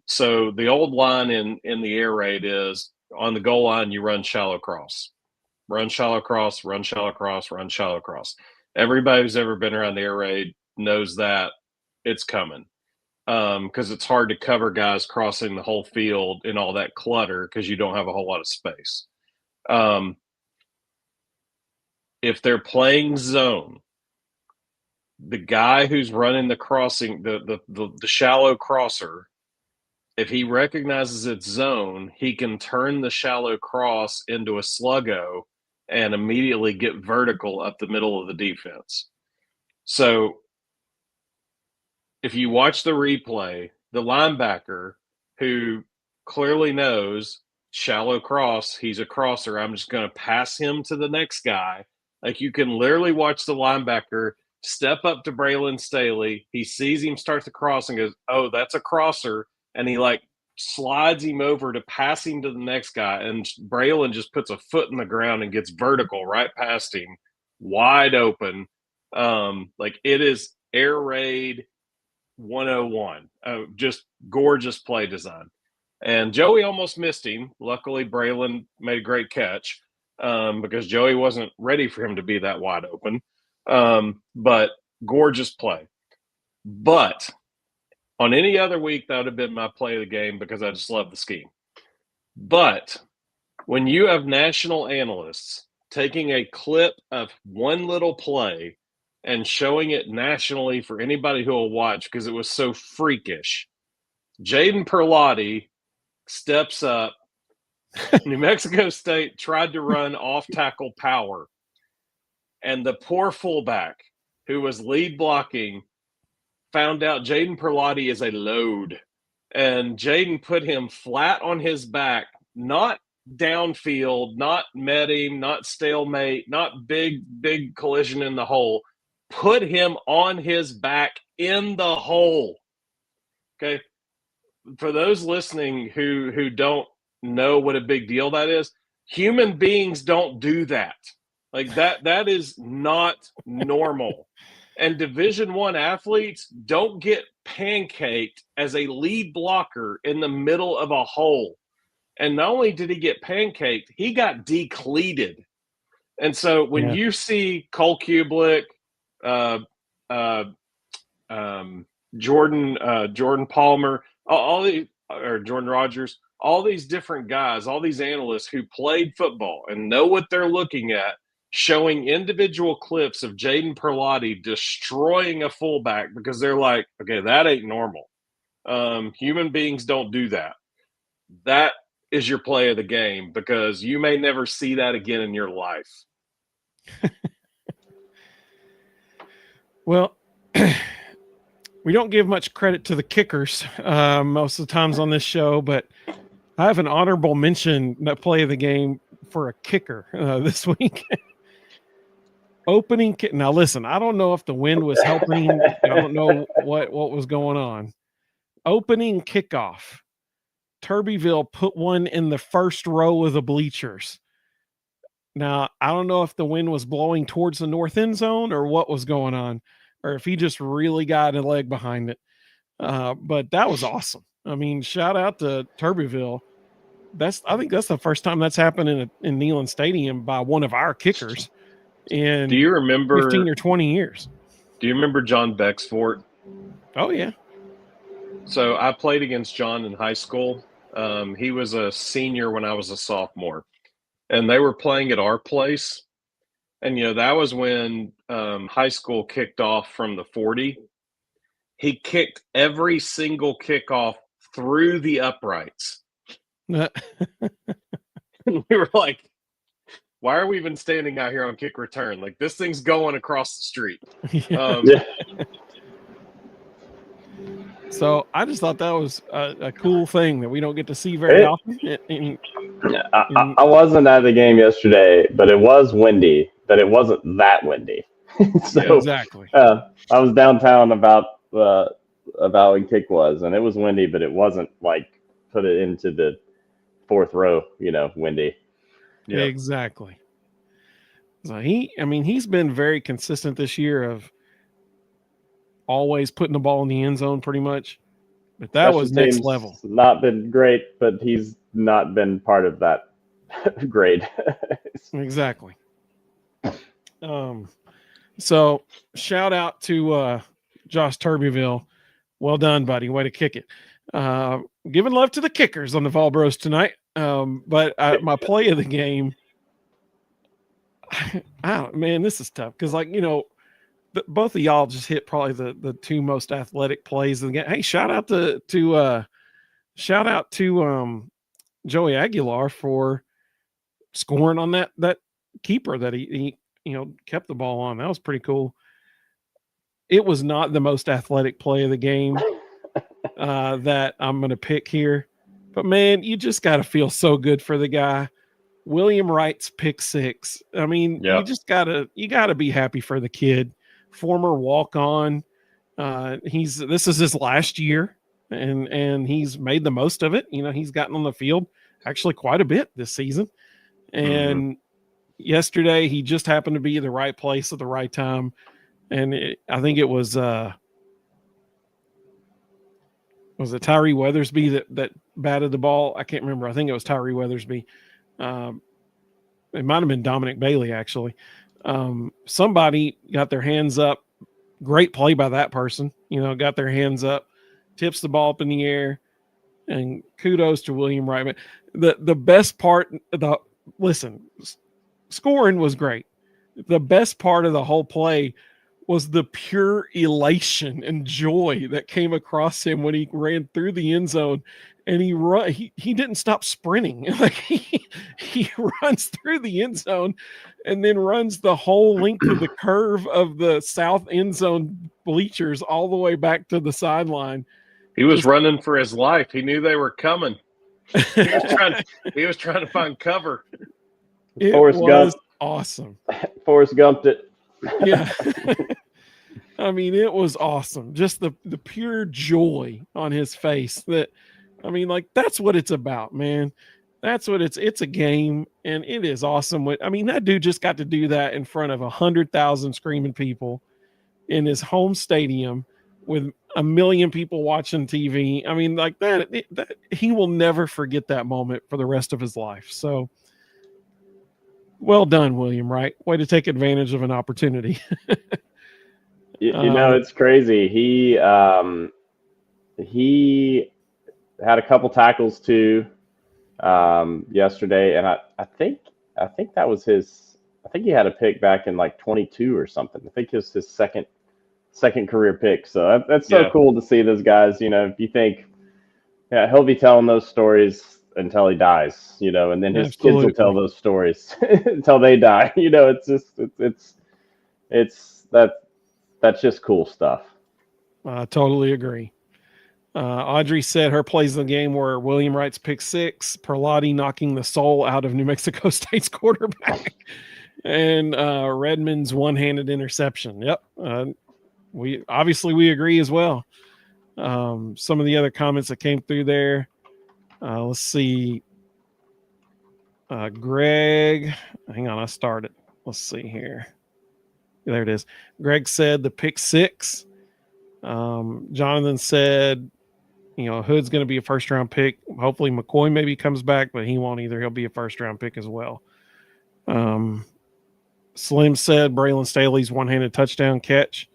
So the old line in the air raid is, on the goal line, you run shallow cross. Run shallow cross, run shallow cross, run shallow cross. Everybody who's ever been around the air raid knows that it's coming. Because it's hard to cover guys crossing the whole field in all that clutter because you don't have a whole lot of space. If they're playing zone, the guy who's running the crossing, the shallow crosser, if he recognizes it's zone, he can turn the shallow cross into a sluggo and immediately get vertical up the middle of the defense. So if you watch the replay, the linebacker, who clearly knows shallow cross, he's a crosser, I'm just going to pass him to the next guy. Like, you can literally watch the linebacker step up to Braylon Staley. He sees him start to cross and goes, oh, that's a crosser. And he slides him over to pass him to the next guy. And Braylon just puts a foot in the ground and gets vertical right past him, wide open. It is air raid 101. Just gorgeous play design. And Joey almost missed him. Luckily, Braylon made a great catch because Joey wasn't ready for him to be that wide open. But gorgeous play. But on any other week, that would have been my play of the game because I just love the scheme. But when you have national analysts taking a clip of one little play and showing it nationally for anybody who will watch because it was so freakish, Jaden Perlotti steps up. New Mexico State tried to run off tackle power, and the poor fullback who was lead blocking found out Jaden Perlotti is a load, and Jaden put him flat on his back, not downfield, not met him, not stalemate, not big collision in the hole, put him on his back in the hole. Okay. For those listening who don't know what a big deal that is, human beings don't do that. Like that is not normal. And Division I athletes don't get pancaked as a lead blocker in the middle of a hole. And not only did he get pancaked, he got decleated. And so when you see Cole Kublik, Jordan Palmer, Jordan Rogers, all these different guys, all these analysts who played football and know what they're looking at, showing individual clips of Jaden Perlotti destroying a fullback because they're like, okay, that ain't normal. Human beings don't do that. That is your play of the game because you may never see that again in your life. Well, we don't give much credit to the kickers most of the times on this show, but I have an honorable mention that play of the game for a kicker this week. Opening kick. Now, listen, I don't know if the wind was helping. I don't know what was going on. Opening kickoff. Turbyville put one in the first row of the bleachers. Now, I don't know if the wind was blowing towards the north end zone or what was going on, or if he just really got a leg behind it. But that was awesome. I mean, shout out to Turbyville. I think that's the first time that's happened in Neyland Stadium by one of our kickers in do you remember 15 or 20 years. Do you remember John Bexford? Oh, yeah. So I played against John in high school. He was a senior when I was a sophomore. And they were playing at our place. And, that was when high school kicked off from the 40. He kicked every single kickoff through the uprights. And we were like, why are we even standing out here on kick return? Like, this thing's going across the street. So I just thought that was a cool thing that we don't get to see very often. I wasn't at the game yesterday, but it was windy, but it wasn't that windy. So yeah, exactly. I was downtown about when kick was, and it was windy, but it wasn't like put it into the fourth row, windy. Yeah, exactly. So he's been very consistent this year of always putting the ball in the end zone pretty much. But that was next level. Not been great, but he's not been part of that grade. Exactly. So shout out to Josh Turbyville. Well done, buddy. Way to kick it. Giving love to the kickers on the Vol Bros tonight. But my play of the game, man, this is tough because, both of y'all just hit probably the two most athletic plays of the game. Hey, shout out to Joey Aguilar for scoring on that keeper that he kept the ball on. That was pretty cool. It was not the most athletic play of the game that I'm going to pick here. But, man, you just got to feel so good for the guy. William Wright's pick six. I mean, you got to be happy for the kid. Former walk-on. This is his last year, and he's made the most of it. He's gotten on the field actually quite a bit this season. And yesterday, he just happened to be in the right place at the right time. And I think it was it Tyree Weathersby that batted the ball. I can't remember. I think it was Tyree Weathersby. It might have been Dominic Bailey, actually. Somebody got their hands up. Great play by that person. Got their hands up, tips the ball up in the air, and kudos to William Wright. The best part, scoring was great. The best part of the whole play was the pure elation and joy that came across him when he ran through the end zone, and he didn't stop sprinting. Like he runs through the end zone and then runs the whole length of the curve of the south end zone bleachers all the way back to the sideline. He was running for his life. He knew they were coming. He was trying to find cover. It was awesome. Forrest Gumped it. Yeah. I mean, it was awesome. Just the pure joy on his face. That's what it's about, man. That's what it's a game, and it is awesome. That dude just got to do that in front of 100,000 screaming people in his home stadium with 1 million people watching TV. That he will never forget that moment for the rest of his life. So well done, William Wright. Way to take advantage of an opportunity. It's crazy. He had a couple tackles too yesterday, and I think that was his. I think he had a pick back in like 22 or something. I think it's his second career pick. So that's so cool to see those guys. If you think, he'll be telling those stories until he dies. And then his kids will tell those stories until they die. That's just cool stuff. I totally agree. Audrey said her plays of the game were William Wright's pick 6, Perlotti knocking the soul out of New Mexico State's quarterback, and Redmond's one-handed interception. Yep. We agree as well. Some of the other comments that came through there. Let's see. Greg, hang on, I started. Let's see here. There it is. Greg said the pick 6. Jonathan said, Hood's going to be a first-round pick. Hopefully McCoy maybe comes back, but he won't either. He'll be a first-round pick as well. Slim said Braylon Staley's one-handed touchdown catch.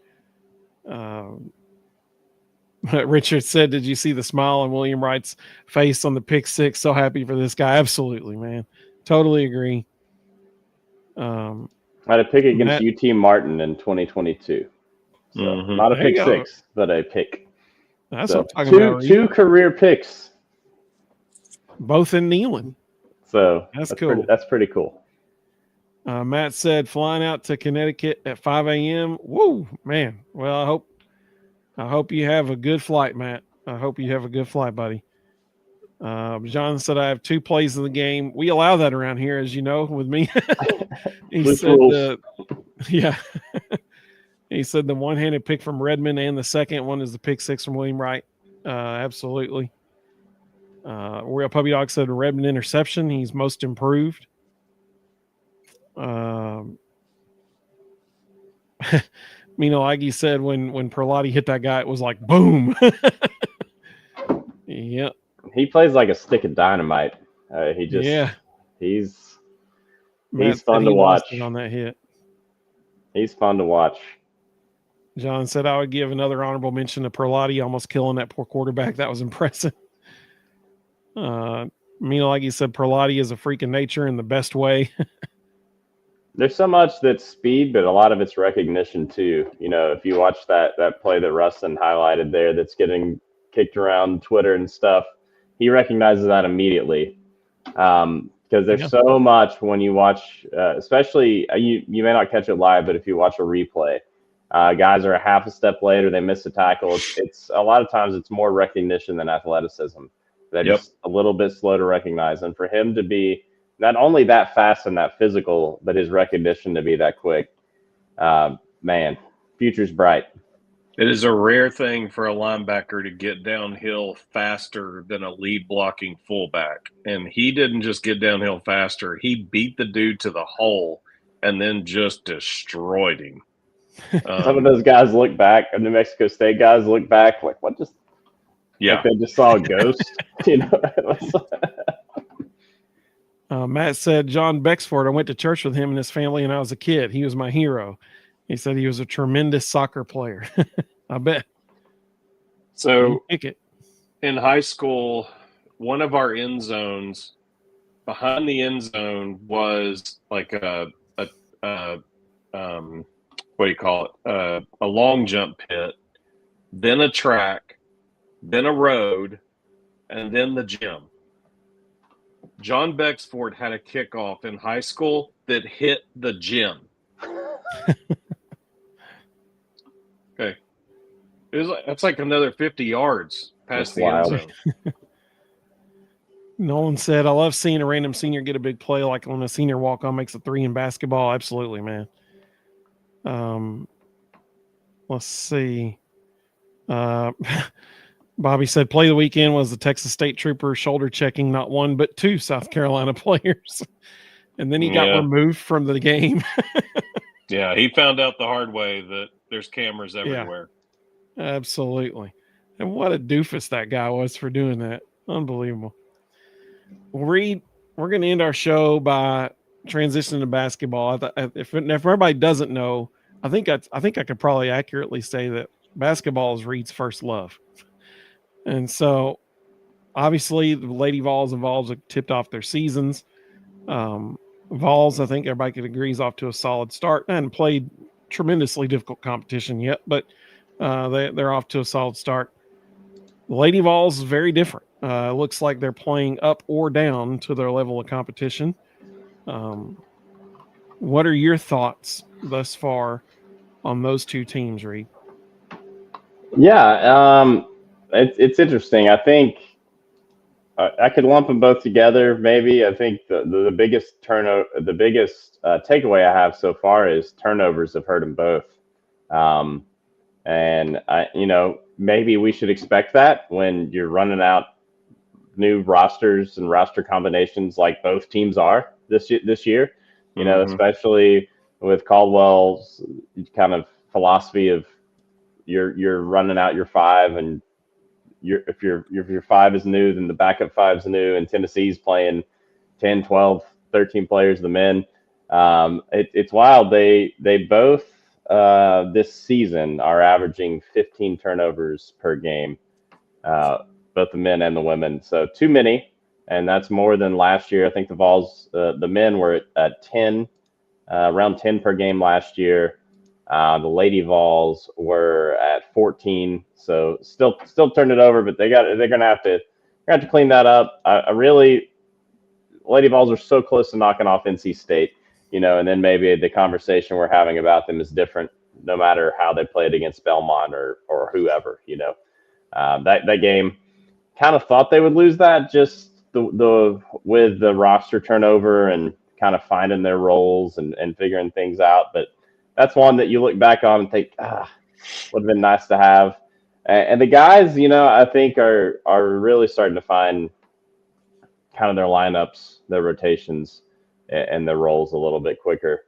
Richard said, did you see the smile on William Wright's face on the pick 6? So happy for this guy. Absolutely, man. Totally agree. I had a pick against UT Martin in 2022. So not a pick 6, but a pick. That's what I'm talking about. Two career picks. Both in Neyland. So that's cool. That's pretty cool. Matt said flying out to Connecticut at 5 a.m. Woo, man. Well, I hope you have a good flight, Matt. I hope you have a good flight, buddy. John said I have 2 plays of the game. We allow that around here, as you know, with me. He said, yeah. He said the one-handed pick from Redmond and the second one is the pick 6 from William Wright. Absolutely. Real Puppy Dog said Redmond interception. He's most improved. Mino Aggie said when Perlotti hit that guy, it was like boom. Yep. He plays like a stick of dynamite. He's fun to watch on that hit. He's fun to watch. John said I would give another honorable mention to Perlotti almost killing that poor quarterback. That was impressive. Mino Aggie said Perlotti is a freak of nature in the best way. There's so much that's speed, but a lot of it's recognition too. If you watch that play that Ruston highlighted there that's getting kicked around Twitter and stuff, he recognizes that immediately. Because there's so much when you watch, especially you may not catch it live, but if you watch a replay, guys are a half a step later, they miss a tackle. It's a lot of times it's more recognition than athleticism. They're just a little bit slow to recognize. And for him to be not only that fast and that physical, but his recognition to be that quick, man, future's bright. It is a rare thing for a linebacker to get downhill faster than a lead blocking fullback. And he didn't just get downhill faster. He beat the dude to the hole and then just destroyed him. Some of those guys look back, and New Mexico State guys look back like, what Yeah. Like they just saw a ghost. Matt said, John Bexford, I went to church with him and his family when I was a kid. He was my hero. He said he was a tremendous soccer player. I bet. So pick it. In high school, one of our end zones, behind the end zone was like what do you call it? A long jump pit, then a track, then a road, and then the gym. John Bexford had a kickoff in high school that hit the gym. Okay. That's like another 50 yards past the end zone. Nolan said, I love seeing a random senior get a big play like when a senior walk-on makes a 3 in basketball. Absolutely, man. Let's see. Bobby said, play of the weekend was the Texas State Trooper shoulder checking not 1 but 2 South Carolina players. And then he got removed from the game. Yeah, he found out the hard way that there's cameras everywhere. Yeah, absolutely. And what a doofus that guy was for doing that. Unbelievable. Well, Reed, we're going to end our show by transitioning to basketball. If everybody doesn't know, I think I could probably accurately say that basketball is Reed's first love. And so, obviously, the Lady Vols and Vols have tipped off their seasons. Vols, I think everybody could agree, is off to a solid start. They haven't played tremendously difficult competition yet, but they're off to a solid start. The Lady Vols is very different. It looks like they're playing up or down to their level of competition. What are your thoughts thus far on those two teams, Reed? Yeah, it's interesting. I think I could lump them both together. Maybe I think the biggest takeaway I have so far is turnovers have hurt them both. And maybe we should expect that when you're running out new rosters and roster combinations like both teams are this year. Especially with Caldwell's kind of philosophy of you're running out your 5, and if your 5 is new, then the backup 5 is new, and Tennessee's playing 10, 12, 13 players, the men. It's wild. They both this season are averaging 15 turnovers per game, both the men and the women. So too many, and that's more than last year. I think the Vols, the men were at 10, around 10 per game last year. The Lady Vols were at 14, so still turned it over, but they're gonna have to clean that up. Lady Vols are so close to knocking off NC State, and then maybe the conversation we're having about them is different, no matter how they played against Belmont or whoever. That game, kind of thought they would lose that, just with the roster turnover and kind of finding their roles and figuring things out, but. That's one that you look back on and think, would have been nice to have. And the guys, I think are really starting to find kind of their lineups, their rotations, and their roles a little bit quicker.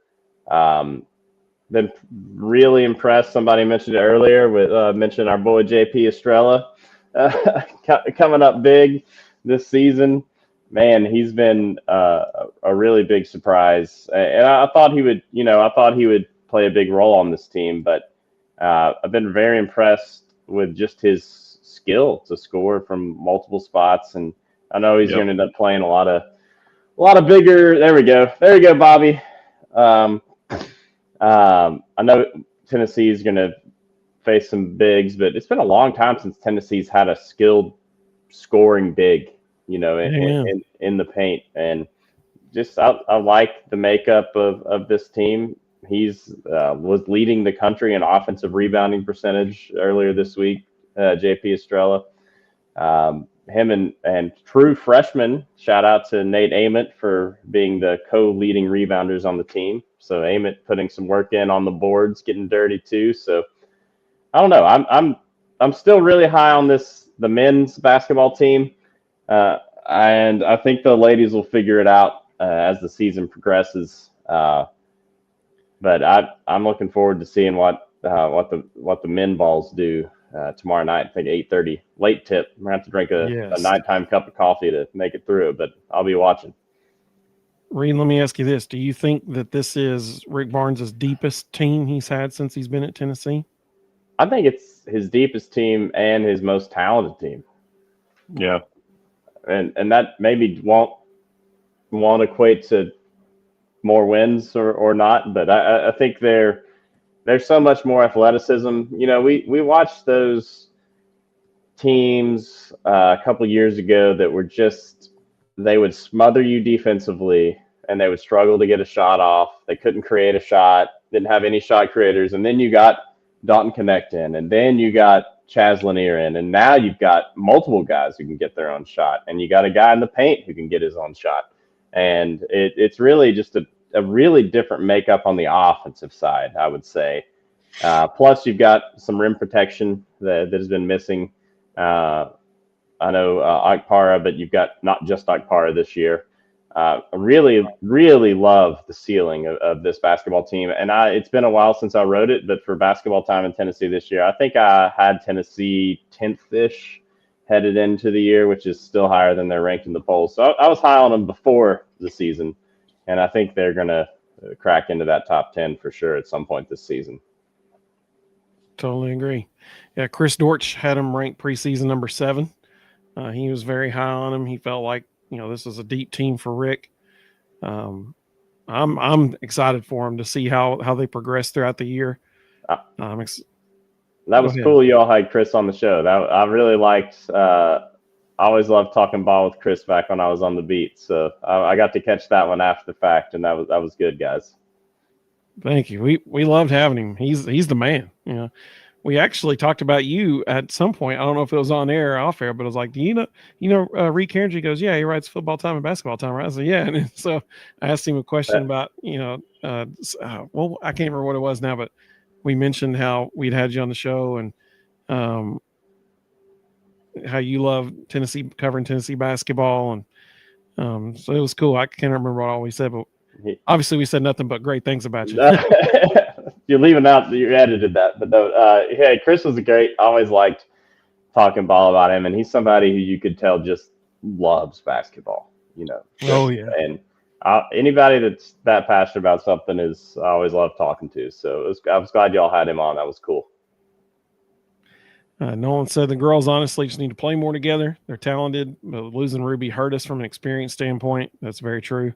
Been really impressed. Somebody mentioned it earlier mentioned our boy JP Estrella coming up big this season. Man, he's been a really big surprise, and I thought he would. I thought he would play a big role on this team, but I've been very impressed with just his skill to score from multiple spots, and I know he's going to end up playing a lot of bigger. There we go, Bobby. I know Tennessee is going to face some bigs, but it's been a long time since Tennessee's had a skilled scoring big, in the paint, and just I like the makeup of this team. He's was leading the country in offensive rebounding percentage earlier this week, JP Estrella. Him and true freshman, shout out to Nate Ament for being the co-leading rebounders on the team. So Ament putting some work in on the boards, getting dirty too. So I don't know. I'm still really high on the men's basketball team, and I think the ladies will figure it out as the season progresses. But I'm looking forward to seeing what the men Vols do tomorrow night. I think 8:30. Late tip. I'm gonna have to drink a nighttime cup of coffee to make it through, but I'll be watching. Reed, let me ask you this: do you think that this is Rick Barnes' deepest team he's had since he's been at Tennessee? I think it's his deepest team and his most talented team. Yeah, and that maybe won't equate to more wins or not, but I think there's so much more athleticism. You know, we watched those teams a couple years ago that were just, they would smother you defensively and they would struggle to get a shot off. They couldn't create a shot, didn't have any shot creators. And then you got Dalton Connect in, and then you got Chaz Lanier in, and now you've got multiple guys who can get their own shot, and you got a guy in the paint who can get his own shot. And it's really just a really different makeup on the offensive side, I would say. Plus, you've got some rim protection that has been missing. I know Akpara, but you've got not just Akpara this year. I really, really love the ceiling of this basketball team. And it's been a while since I wrote it, but for basketball time in Tennessee this year, I think I had Tennessee 10th-ish headed into the year, which is still higher than they're ranked in the polls. So I was high on them before the season, and I think they're going to crack into that top 10 for sure at some point this season. Totally agree. Yeah, Chris Dortch had him ranked preseason number 7. He was very high on him. He felt like, this is a deep team for Rick. I'm excited for him to see how they progress throughout the year. That was cool. You all had Chris on the show. That I really liked. I always loved talking ball with Chris back when I was on the beat. So I got to catch that one after the fact, and that was good, guys. Thank you. We loved having him. He's the man. We actually talked about you at some point. I don't know if it was on air or off air, but it was like, do you know, Reed Carringer goes, yeah, he writes Football Time and Basketball Time, right? I said, yeah. And so I asked him a question about, well, I can't remember what it was now, but we mentioned how we'd had you on the show and how you love covering Tennessee basketball. And so it was cool. I can't remember what all we said, but obviously we said nothing but great things about you. You're leaving out, you edited that, but no, yeah, Chris was great. I always liked talking ball about him, and he's somebody who you could tell just loves basketball, Oh yeah. And anybody that's that passionate about something I always love talking to. So I was glad y'all had him on. That was cool. Nolan said the girls honestly just need to play more together. They're talented, but losing Ruby hurt us from an experience standpoint. That's very true.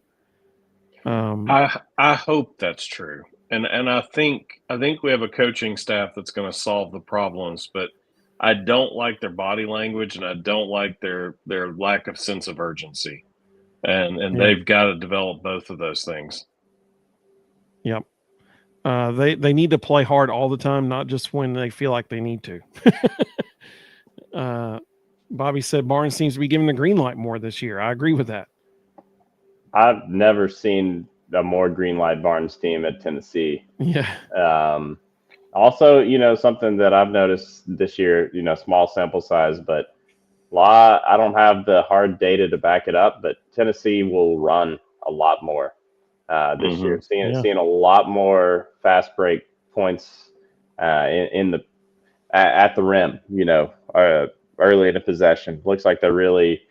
I hope that's true. And I think we have a coaching staff that's going to solve the problems, but I don't like their body language and I don't like their lack of sense of urgency. And they've got to develop both of those things. Yep. They need to play hard all the time, not just when they feel like they need to. Bobby said Barnes seems to be given the green light more this year. I agree with that. I've never seen a more green light Barnes team at Tennessee. Yeah. Also, something that I've noticed this year, small sample size, but I don't have the hard data to back it up, but Tennessee will run a lot more this year. Seeing a lot more fast break points at the rim, early in a possession. Looks like they're really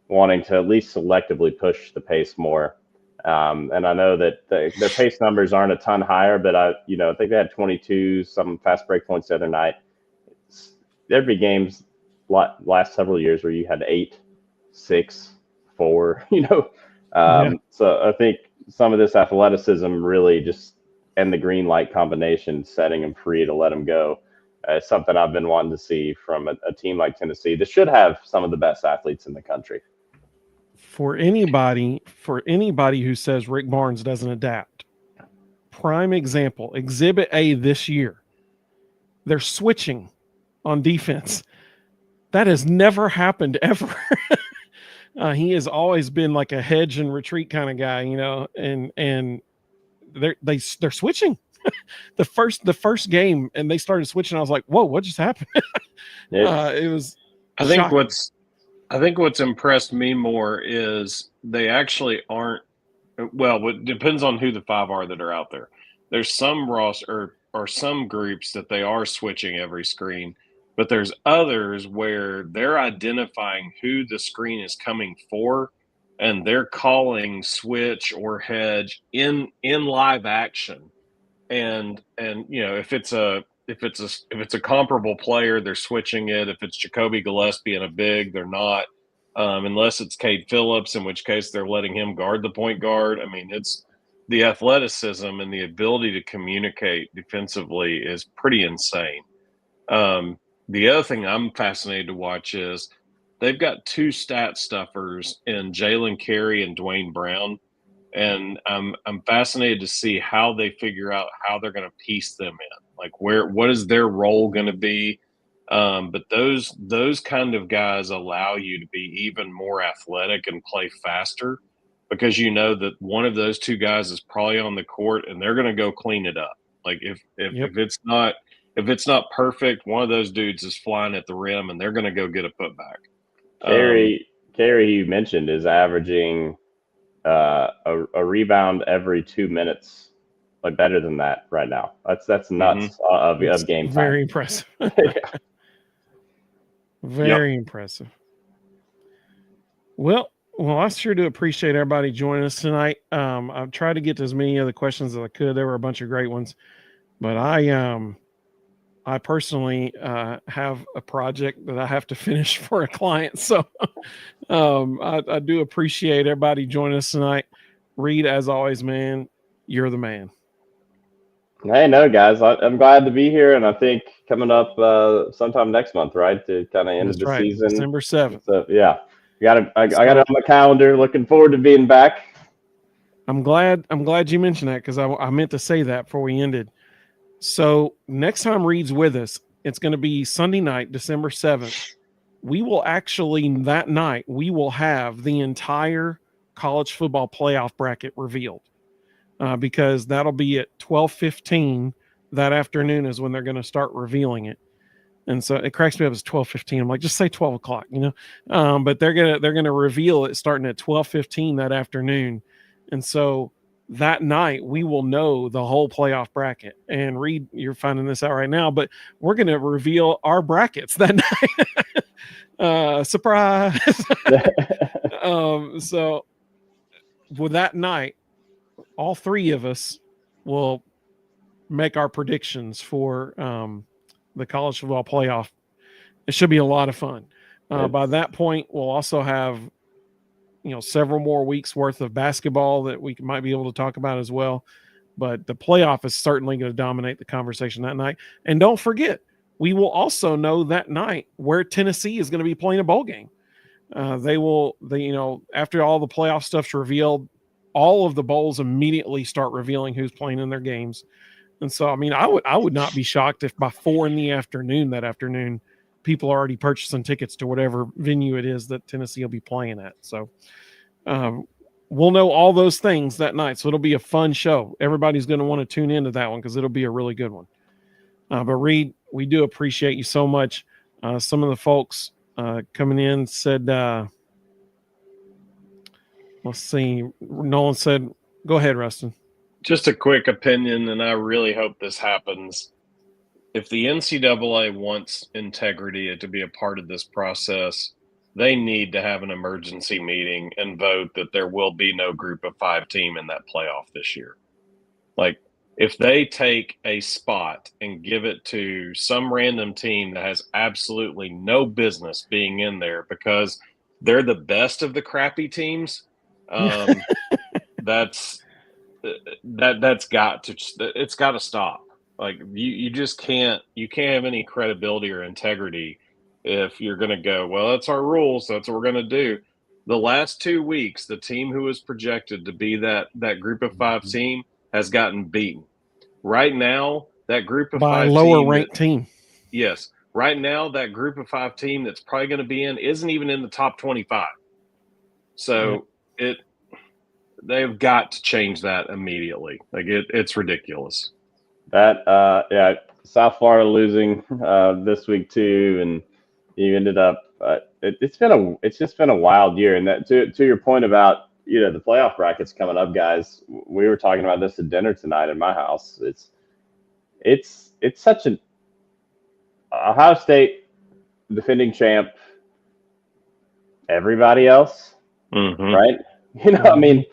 wanting to at least selectively push the pace more. And I know that their pace numbers aren't a ton higher, but I think they had 22 some fast break points the other night. There'd be games last several years where you had 8, 6, 4, So I think some of this athleticism really just, and the green light combination, setting them free to let them go, is something I've been wanting to see from a team like Tennessee that should have some of the best athletes in the country. For anybody who says Rick Barnes doesn't adapt, prime example, Exhibit A this year, they're switching on defense. That has never happened ever. He has always been like a hedge and retreat kind of guy, and they're switching. the first game, and they started switching. I was like, whoa, what just happened? It was. I think what's impressed me more is they actually aren't. Well, it depends on who the 5 are that are out there. There's some roster or some groups that they are switching every screen, But there's others where they're identifying who the screen is coming for, and they're calling switch or hedge in live action. And if it's a comparable player, they're switching it. If it's Jacoby Gillespie and a big, they're not. Unless it's Cade Phillips, in which case they're letting him guard the point guard. I mean, it's the athleticism and the ability to communicate defensively is pretty insane. The other thing I'm fascinated to watch is they've got two stat stuffers in Jalen Carey and Dwayne Brown, and I'm fascinated to see how they figure out how they're going to piece them in. Like what is their role going to be? But those kind of guys allow you to be even more athletic and play faster because you know that one of those two guys is probably on the court and they're going to go clean it up. Like if it's not perfect, one of those dudes is flying at the rim and they're going to go get a putback. Carey, you mentioned, is averaging a rebound every 2 minutes, like better than that right now. That's nuts of game time. Very impressive. Very impressive. Well, I sure do appreciate everybody joining us tonight. I've tried to get to as many other questions as I could. There were a bunch of great ones, but I personally have a project that I have to finish for a client. So I do appreciate everybody joining us tonight. Reed, as always, man, you're the man. Hey, no, guys, I'm glad to be here, and I think coming up sometime next month, right, to kind of end the season, December 7th. So yeah, I got it on my calendar. Looking forward to being back. I'm glad you mentioned that because I meant to say that before we ended. So next time Reed's with us, it's going to be Sunday night, December 7th. We will actually that night we will have the entire college football playoff bracket revealed. Because that'll be at 12:15 that afternoon is when they're going to start revealing it. And so it cracks me up as 12:15. I'm like, just say 12 o'clock, but they're gonna reveal it starting at 12:15 that afternoon. And so that night we will know the whole playoff bracket. And Reed, you're finding this out right now, but we're going to reveal our brackets that night. Surprise. So with that night, all three of us will make our predictions for the college football playoff. It should be a lot of fun. By that point, we'll also have, several more weeks worth of basketball that we might be able to talk about as well. But the playoff is certainly going to dominate the conversation that night. And don't forget, we will also know that night where Tennessee is going to be playing a bowl game. After all the playoff stuff's revealed, all of the bowls immediately start revealing who's playing in their games. And so, I would not be shocked if by 4 p.m. that afternoon, people are already purchasing tickets to whatever venue it is that Tennessee will be playing at. So we'll know all those things that night. So it'll be a fun show. Everybody's going to want to tune into that one because it'll be a really good one. But Reed, we do appreciate you so much. Some of the folks coming in said, let's see, Nolan said, go ahead, Ruston. Just a quick opinion, and I really hope this happens. If the NCAA wants integrity to be a part of this process, they need to have an emergency meeting and vote that there will be no group of 5 team in that playoff this year. Like, if they take a spot and give it to some random team that has absolutely no business being in there because they're the best of the crappy teams, that's got to stop. Like you just can't have any credibility or integrity if you're going to go, well, that's our rules, that's what we're going to do. The last 2 weeks, the team who was projected to be that group of 5 team has gotten beaten. Right now, that group of 5 by a lower ranked team. Yes. Right now, that group of 5 team that's probably going to be in isn't even in the top 25. So they've got to change that immediately. Like it's ridiculous. That South Florida losing this week too, and you ended up. It's just been a wild year, and that to your point about the playoff brackets coming up, guys. We were talking about this at dinner tonight in my house. It's such an Ohio State defending champ, everybody else, right? You know, I mean,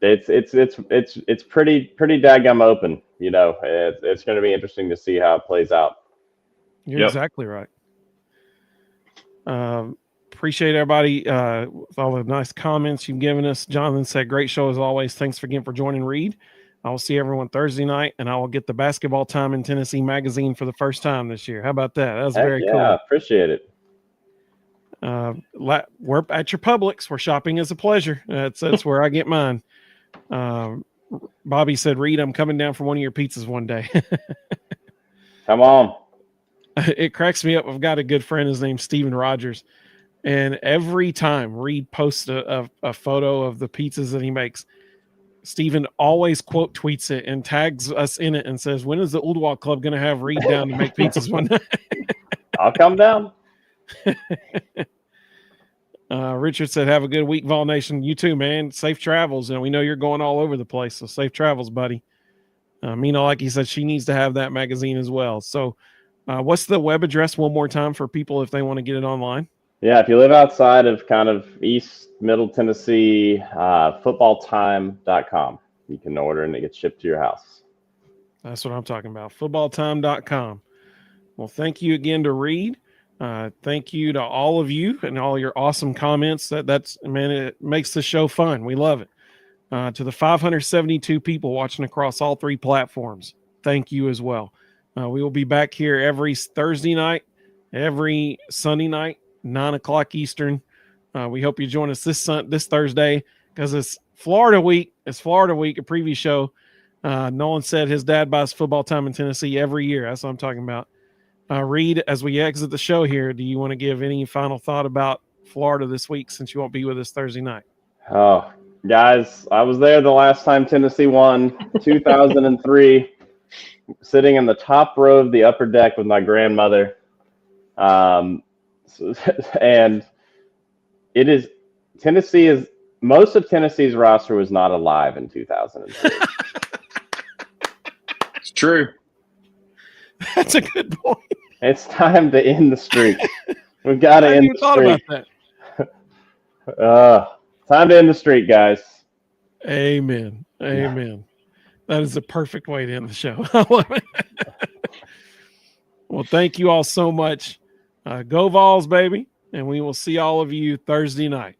it's pretty daggum open. You know, it's going to be interesting to see how it plays out. You're exactly right. Appreciate everybody with all the nice comments you've given us. Jonathan said, "Great show as always. Thanks again for joining Reed. I will see everyone Thursday night, and I will get the Basketball Time in Tennessee magazine for the first time this year." How about that? That was very cool. Yeah, appreciate it. We're at your Publix. Where shopping is a pleasure. That's where I get mine. Bobby said, "Reed, I'm coming down for one of your pizzas one day." Come on. It cracks me up. I've got a good friend. His name's Steven Rogers. And every time Reed posts a photo of the pizzas that he makes, Steven always quote tweets it and tags us in it and says, "When is the Oldwalk Club going to have Reed down to make pizzas one night?" I'll come down. Richard said, "Have a good week, Vol Nation." You too, man. Safe travels. And we know you're going all over the place, so safe travels, buddy. Mina, like he said, she needs to have that magazine as well. So what's the web address one more time for people if they want to get it online? Yeah, if you live outside of kind of East Middle Tennessee, footballtime.com. You can order and it gets shipped to your house. That's what I'm talking about. Footballtime.com. Well, thank you again to Reed. Thank you to all of you and all your awesome comments. That's man, it makes the show fun. We love it. To the 572 people watching across all three platforms, thank you as well. We will be back here every Thursday night, every Sunday night, 9:00 Eastern. We hope you join us this Thursday because it's Florida week. It's Florida week, a preview show. Nolan said his dad buys Football Time in Tennessee every year. That's what I'm talking about. Reed, as we exit the show here, do you want to give any final thought about Florida this week since you won't be with us Thursday night? Oh, guys, I was there the last time Tennessee won, 2003, sitting in the top row of the upper deck with my grandmother. And it is most of Tennessee's roster was not alive in 2003. It's true. That's a good point. It's time to end the streak. We've got to end the streak. Time to end the streak, guys. Amen. Amen. That is the perfect way to end the show. I love it. Well, thank you all so much. Go Vols, baby. And we will see all of you Thursday night.